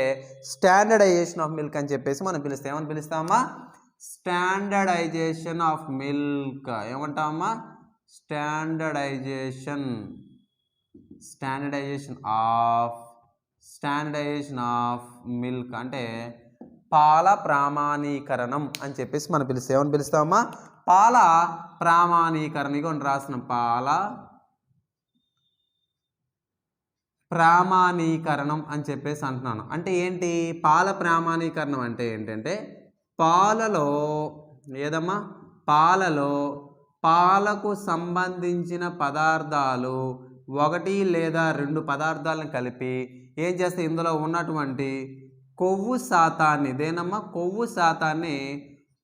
స్టాండర్డైజేషన్ ఆఫ్ మిల్క్ అని చెప్పేసి మనం పిలుస్తాం. ఏమని పిలుస్తామమ్మా? Standardisation of milk. ఏమంటామమ్మా? స్టాండర్డైజేషన్ ఆఫ్ మిల్క్ అంటే పాల ప్రామాణీకరణం అని చెప్పేసి మనం పిలుస్తాం. ఏమని పిలుస్తామమ్మా? పాల ప్రామాణీకరణ. ఇగోండి రాస్తున్నాం, పాల ప్రామాణీకరణం అని చెప్పేసి అంటున్నాను. అంటే ఏంటి పాల ప్రామాణీకరణం అంటే ఏంటంటే పాలలో ఏదమ్మా? పాలకు సంబంధించిన పదార్థాలు ఒకటి లేదా రెండు పదార్థాలను కలిపి ఏం చేస్తే ఇందులో ఉన్నటువంటి కొవ్వు శాతాన్ని కొవ్వు శాతాన్ని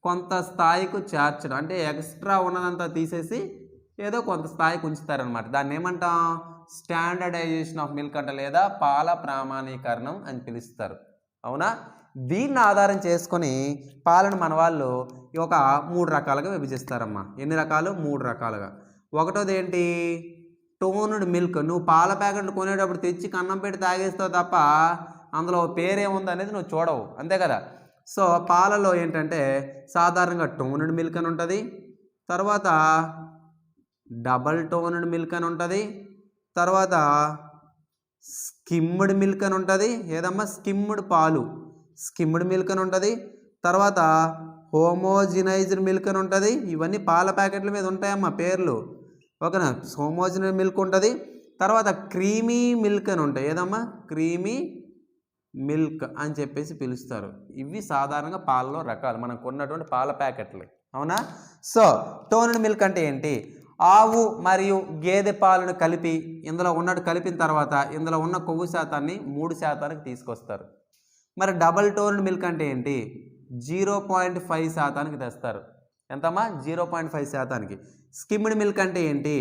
కొంత స్థాయికి చేర్చడం. అంటే ఎక్స్ట్రా ఉన్నదంతా తీసేసి ఏదో కొంత స్థాయికి ఉంచుతారనమాట. దాన్ని ఏమంటాం? స్టాండర్డైజేషన్ ఆఫ్ మిల్క్ అంట, లేదా పాల ప్రామాణీకరణం అని పిలుస్తారు, అవునా? దీన్ని ఆధారం చేసుకొని పాలను మన వాళ్ళు ఒక 3 రకాలుగా విభజిస్తారమ్మా. ఎన్ని రకాలు? 3 రకాలుగా. ఒకటోది ఏంటి? Toned milk. నువ్వు పాల ప్యాకెట్లు కొనేటప్పుడు తెచ్చి కన్నం పెట్టి తాగేస్తావు తప్ప అందులో పేరేముంది అనేది నువ్వు చూడవు, అంతే కదా? సో పాలలో ఏంటంటే సాధారణంగా టోన్డ్ మిల్క్ అని ఉంటుంది, తర్వాత డబల్ టోన్డ్ మిల్క్ అని ఉంటుంది, తర్వాత స్కిమ్డ్ మిల్క్ అని ఉంటుంది. ఏదమ్మా? స్కిమ్డ్ మిల్క్ అని ఉంటుంది. తర్వాత హోమోజినైజ్డ్ మిల్క్ అని ఉంటుంది. ఇవన్నీ పాల ప్యాకెట్ల మీద ఉంటాయమ్మా పేర్లు, ఓకేనా? హోమోజినైజ్డ్ మిల్క్ ఉంటుంది. తర్వాత క్రీమీ మిల్క్ అని ఉంటాయి. ఏదమ్మా? క్రీమీ మిల్క్ అని చెప్పేసి పిలుస్తారు. ఇవి సాధారణంగా పాలలో రకాలు మనం కొన్నటువంటి పాల ప్యాకెట్లు, అవునా? సో టోన్డ్ మిల్క్ అంటే ఏంటి? ఆవు మరియు గేదె పాలను కలిపి కలిపిన తర్వాత ఇందులో ఉన్న కొవ్వు శాతాన్ని 3% తీసుకొస్తారు. మరి డబల్ టోన్డ్ మిల్క్ అంటే ఏంటి? 0.5% తెస్తారు. ఎంతమ్మా? 0.5%. స్కిమ్డ్ మిల్క్ అంటే ఏంటి?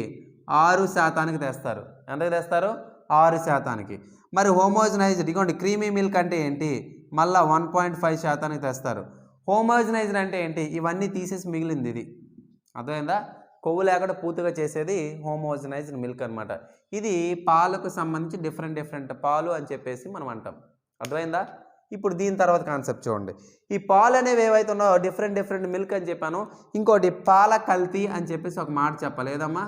6% తెస్తారు. ఎంతకు తెస్తారు? 6%. మరి హోమోజనైజ్డ్, ఇదిగోండి క్రీమీ మిల్క్ అంటే ఏంటి? మళ్ళీ 1.5% తెస్తారు. హోమోజనైజ్డ్ అంటే ఏంటి? ఇవన్నీ తీసేసి మిగిలింది ఇది. అర్థమైందా? కొవ్వు లేకుండా పూర్తిగా చేసేది హోమోజనైజ్డ్ మిల్క్ అనమాట. ఇది పాలకు సంబంధించి డిఫరెంట్ పాలు అని చెప్పేసి మనం అంటాం. అర్థమైందా? ఇప్పుడు దీని తర్వాత కాన్సెప్ట్ చూడండి. ఈ పాలు అనేవి ఏవైతే ఉన్నాయో డిఫరెంట్ మిల్క్ అని చెప్పాను. ఇంకోటి పాల కల్తీ అని చెప్పేసి ఒక మాట చెప్పాలి. ఏదమ్మా?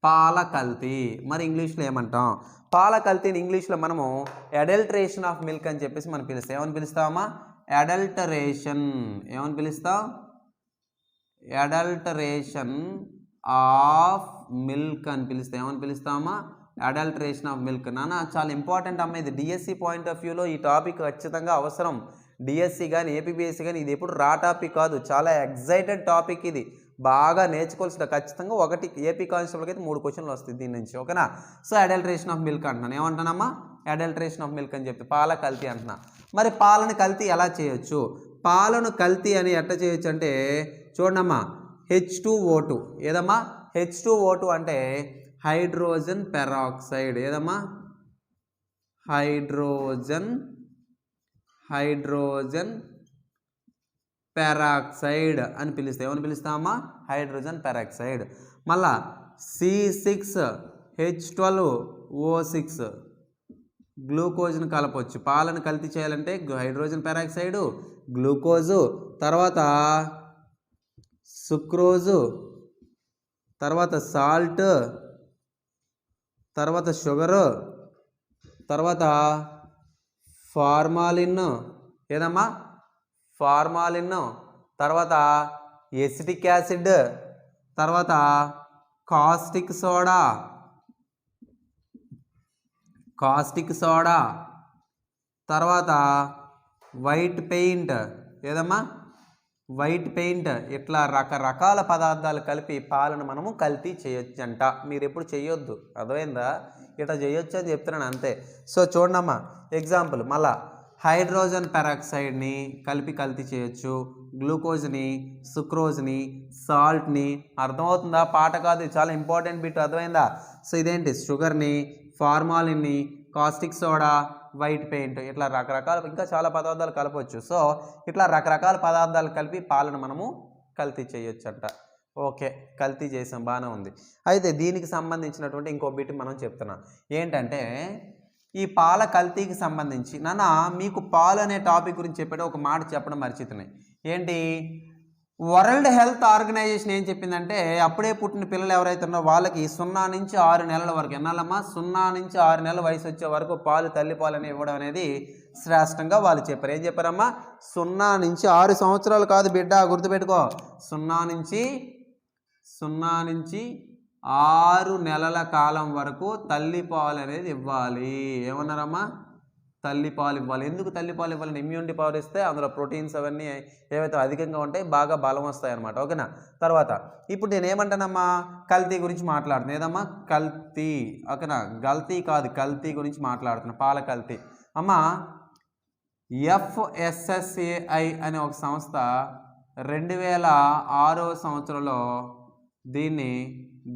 పాల కల్తీ. మరి ఇంగ్లీష్లో ఏమంటాం? పాల కల్తీని ఇంగ్లీష్లో మనము అడల్టరేషన్ ఆఫ్ మిల్క్ అని చెప్పేసి మనం పిలుస్తాం. ఏమని పిలుస్తామా? అడల్టరేషన్. ఏమని పిలుస్తాం? అడల్టరేషన్ ఆఫ్ మిల్క్ అని పిలుస్తాం. ఏమని పిలుస్తామా? Adulteration of milk. నాన్న చాలా ఇంపార్టెంట్ అమ్మ ఇది. డిఎస్సి పాయింట్ ఆఫ్ వ్యూలో ఈ టాపిక్ ఖచ్చితంగా అవసరం. డిఎస్సి కానీ ఏపీపీఎస్సి కానీ ఇది ఎప్పుడు రా టాపిక్ కాదు, చాలా ఎగ్జైటెడ్ టాపిక్. ఇది బాగా నేర్చుకోవాల్సిన ఖచ్చితంగా ఒకటి ఏపీ కానిస్టేబుల్కి అయితే 3 క్వశ్చన్లు వస్తాయి దీని నుంచి, ఓకేనా? సో అడల్టరేషన్ ఆఫ్ మిల్క్ అంటున్నాను. ఏమంటానమ్మా? అడల్టరేషన్ ఆఫ్ మిల్క్ అని చెప్పి పాల కల్తీ అంటున్నా. మరి పాలను కల్తీ ఎలా చేయొచ్చు? పాలను కల్తీ అని ఎట్లా చేయొచ్చు అంటే చూడమ్మా, H2O2. ఏదమ్మా? H2O2 అంటే హైడ్రోజన్ పెరాక్సైడ్. ఏదమ్మా? హైడ్రోజన్ పెరాక్సైడ్ అని పిలుస్తాం. ఏమని పిలుస్తామా? Hydrogen peroxide. మళ్ళా C6H12O6 గ్లూకోజ్ని కలపవచ్చు. పాలను కల్తీ చేయాలంటే హైడ్రోజన్ పెరాక్సైడు, గ్లూకోజు, తర్వాత సుక్రోజు, తర్వాత సాల్ట్, తర్వాత షుగరు, తర్వాత ఫార్మాలిన్. ఏదమ్మా? ఫార్మాలిన్, తర్వాత ఎసిటిక్ యాసిడ్, తర్వాత కాస్టిక్ సోడా, తర్వాత వైట్ పెయింట్. ఏదమ్మా? వైట్ పెయింట్, ఇట్లా రకరకాల పదార్థాలు కలిపి పాలను మనము కల్తీ చేయొచ్చంట. మీరు ఎప్పుడు చేయొద్దు, అర్థమైందా? ఇట్లా చేయొచ్చు అని చెప్తున్నాను అంతే. సో చూడమ్మా ఎగ్జాంపుల్, మళ్ళా హైడ్రోజన్ పెరాక్సైడ్ని కలిపి కల్తీ చేయొచ్చు, గ్లూకోజ్ని, సుక్రోజ్ని, సాల్ట్ని. అర్థమవుతుందా? పాట కాదు, చాలా ఇంపార్టెంట్ బిట్, అర్థమైందా? సో ఇదేంటి, షుగర్ని, ఫార్మాలిన్ని, కాస్టిక్ సోడా, వైట్ పెయింట్, ఇట్లా రకరకాల ఇంకా చాలా పదార్థాలు కలపవచ్చు. సో ఇట్లా రకరకాల పదార్థాలు కలిపి పాలను మనము కల్తీ చేయొచ్చంట. ఓకే, కల్తీ చేసాం, బాగానే ఉంది. అయితే దీనికి సంబంధించినటువంటి ఇంకో బిట్ మనం చెప్తున్నాం. ఏంటంటే ఈ పాల కల్తీకి సంబంధించి నాన్న మీకు పాలు అనే టాపిక్ గురించి చెప్పాడు, ఒక మాట చెప్పడం మర్చితున్నాయి. ఏంటి, వరల్డ్ హెల్త్ ఆర్గనైజేషన్ ఏం చెప్పిందంటే అప్పుడే పుట్టిన పిల్లలు ఎవరైతే ఉన్నారో వాళ్ళకి 0 నుంచి 6 నెలల వరకు, ఎన్నాళ్ళమ్మా, 0 నుంచి 6 నెలల వయసు వచ్చే వరకు పాలు, తల్లిపాలని ఇవ్వడం అనేది శ్రేష్టంగా వాళ్ళు చెప్పారు. ఏం చెప్పారమ్మా, 0 నుంచి 6 సంవత్సరాలు కాదు బిడ్డ, గుర్తుపెట్టుకో, 0 నుంచి 6 నెలల కాలం వరకు తల్లిపాలు అనేది ఇవ్వాలి. ఏమన్నారమ్మా, తల్లిపాలు ఇవ్వాలి. ఎందుకు తల్లిపాలు ఇవ్వాలని, ఇమ్యూనిటీ పవర్ ఇస్తే అందులో ప్రోటీన్స్ అవన్నీ ఏవైతే అధికంగా ఉంటాయి బాగా బలం వస్తాయి అన్నమాట. ఓకేనా? తర్వాత ఇప్పుడు నేను ఏమంటానమ్మా, కల్తీ గురించి మాట్లాడుతున్నాను. ఏదమ్మా, కల్తీ. ఓకేనా? గల్తీ కాదు, కల్తీ గురించి మాట్లాడుతున్నా, పాల కల్తీ. అమ్మా FSSAI అనే ఒక సంస్థ 2006వ సంవత్సరంలో దీన్ని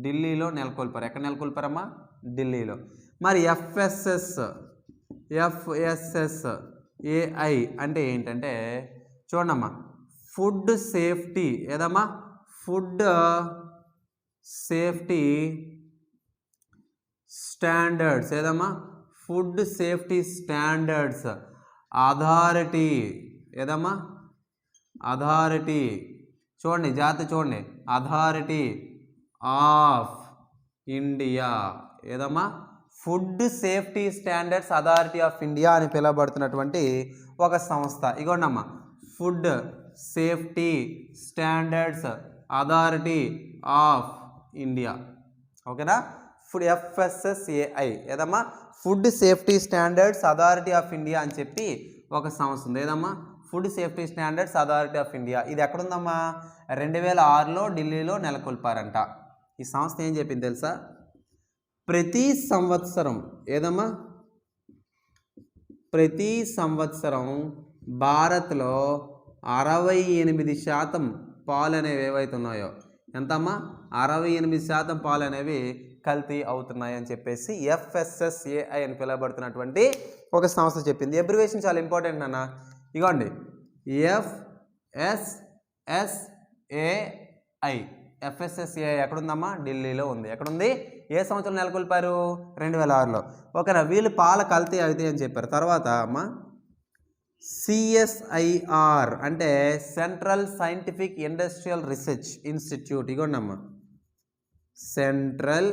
ఢిల్లీలో నెలకొల్పారు. ఎక్కడ నెలకొల్పారమ్మా, ఢిల్లీలో. మరి FSSAI అంటే ఏంటంటే చూడమ్మా, ఫుడ్ సేఫ్టీ. ఏదమ్మా, ఫుడ్ సేఫ్టీ స్టాండర్డ్స్. ఏదమ్మా, ఫుడ్ సేఫ్టీ స్టాండర్డ్స్ అథారిటీ. ఏదమ్మా, అథారిటీ. చూడండి జాగ్రత్త, చూడండి, అథారిటీ ఆఫ్ ఇండియా. ఏదమ్మా, food safety standards authority of India అని పిలువబడుతున్నటువంటి ఒక సంస్థ. ఇగోండమ్మా, food safety standards authority of India. ఓకేనా? Food FSSAI. ఏదమ్మా, food safety standards authority of India అని చెప్పి ఒక సంస్థ ఉంది. ఏదమ్మా, food safety standards authority of India. ఇది ఎక్కడుందమ్మా, 2006లో ఢిల్లీలో నెలకొల్పారంట. ఈ సంస్థ ఏం చెప్పింది తెలుసా, ప్రతి సంవత్సరం, ఏదమ్మా, ప్రతి సంవత్సరం భారత్లో 68% పాలు అనేవి ఏవైతే ఉన్నాయో, ఎంతమ్మా, 68% పాలు అనేవి కల్తీ అవుతున్నాయి అని చెప్పేసి FSSAI అని పిలువబడుతున్నటువంటి ఒక సంస్థ చెప్పింది. అబ్రివేషన్ చాలా ఇంపార్టెంట్ అన్న. ఇగోండి, FSSAI ఎక్కడుందమ్మా, ఢిల్లీలో ఉంది. ఎక్కడుంది, ఏ సంవత్సరం నెలకొల్పారు, 2006లో. ఓకేనా? వీళ్ళు పాల కల్తీ అవుతాయి అని చెప్పారు. తర్వాత అమ్మా CSIR అంటే central scientific industrial research institute. ఇగోండమ్మా, సెంట్రల్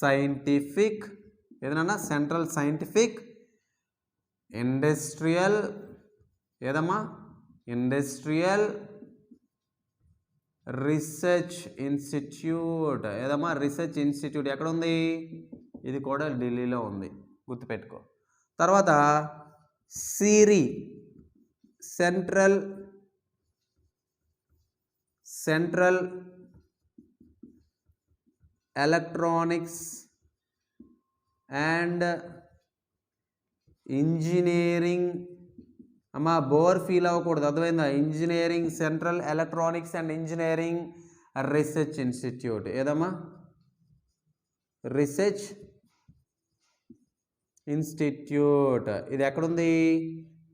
సైంటిఫిక్, ఏదన్నా సెంట్రల్ సైంటిఫిక్ ఇండస్ట్రియల్, ఏదమ్మా, ఇండస్ట్రియల్ రీసెర్చ్ ఇన్స్టిట్యూట్. ఏదమ్మా, రీసెర్చ్ ఇన్స్టిట్యూట్ ఎక్కడ ఉంది, ఇది కూడా ఢిల్లీలో ఉంది, గుర్తుపెట్టుకో. తర్వాత CEERI, central electronics and engineering. అమ్మా బోర్ ఫీల్ అవ్వకూడదు, అర్థమైందా? Engineering, central electronics and engineering research institute. ఏదమ్మా, రీసెర్చ్ ఇన్స్టిట్యూట్. ఇది ఎక్కడుంది,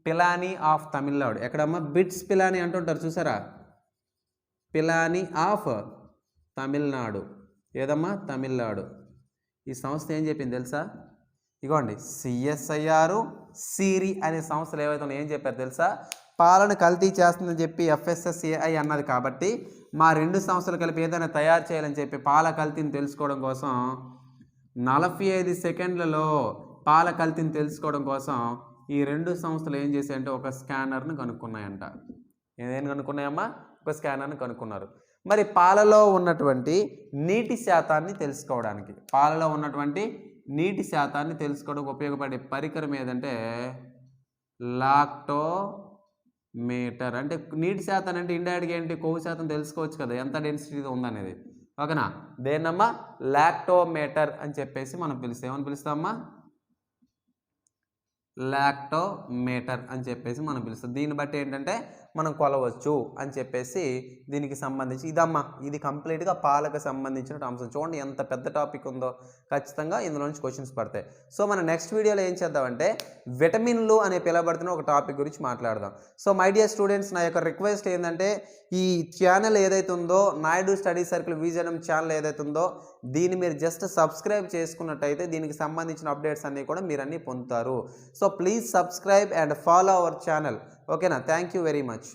పిలానీ ఆఫ్ తమిళనాడు. ఎక్కడమ్మా, బిట్స్ పిలానీ అంటుంటారు చూసారా, పిలానీ ఆఫ్ తమిళనాడు. ఏదమ్మా, తమిళనాడు. ఈ సంస్థ ఏం చెప్పింది తెలుసా, ఇగోండి, CSIR, సిరి అనే సంస్థలు ఏవైతే ఉన్నాయో ఏం చెప్పారు తెలుసా, పాలన కల్తీ చేస్తుందని చెప్పి FSSAI అన్నది. కాబట్టి మా రెండు సంస్థలు కలిపి ఏదైనా తయారు చేయాలని చెప్పి పాల కల్తీని తెలుసుకోవడం కోసం 45 సెకండ్లలో పాల కల్తీని తెలుసుకోవడం కోసం ఈ రెండు సంస్థలు ఏం చేశాయంటే ఒక స్కానర్ను కనుక్కున్నాయంట. ఏదేం కనుక్కున్నాయమ్మా, ఒక స్కానర్ని కనుక్కున్నారు. మరి పాలలో ఉన్నటువంటి నీటి శాతాన్ని తెలుసుకోవడానికి, పాలలో ఉన్నటువంటి నీటి శాతాన్ని తెలుసుకోవడానికి ఉపయోగపడే పరికరం ఏదంటే మీటర్ అంటే నీటి శాతం అంటే ఇండైరెక్ట్గా ఏంటి కొవ్వు శాతం తెలుసుకోవచ్చు కదా ఎంత డెన్సిటీ ఉందనేది ఓకేనా దేన్నమ్మా లాక్టోమీటర్ అని చెప్పేసి మనం పిలుస్తాం ఏమని పిలుస్తామమ్మా లాక్టోమీటర్ అని చెప్పేసి మనం పిలుస్తాం దీన్ని బట్టి ఏంటంటే మనం కొలవచ్చు అని చెప్పేసి దీనికి సంబంధించి ఇదమ్మా ఇది కంప్లీట్గా పాలకు సంబంధించిన అంశం చూడండి ఎంత పెద్ద టాపిక్ ఉందో ఖచ్చితంగా ఇందులో నుంచి క్వశ్చన్స్ పడతాయి సో మన నెక్స్ట్ వీడియోలో ఏం చేద్దామంటే విటమిన్లు అనే పిలవబడుతున్న ఒక టాపిక్ గురించి మాట్లాడదాం సో మై డియర్ స్టూడెంట్స్ నా యొక్క రిక్వెస్ట్ ఏంటంటే ఈ ఛానల్ ఏదైతే ఉందో నాయుడు స్టడీ సర్కిల్ విజయనం ఛానల్ ఏదైతే ఉందో దీన్ని మీరు జస్ట్ సబ్స్క్రైబ్ చేసుకున్నట్టయితే దీనికి సంబంధించిన అప్డేట్స్ అన్నీ కూడా మీరు అన్నీ పొందుతారు so please subscribe and follow our channel ఓకేనా థ్యాంక్ యూ వెరీ మచ్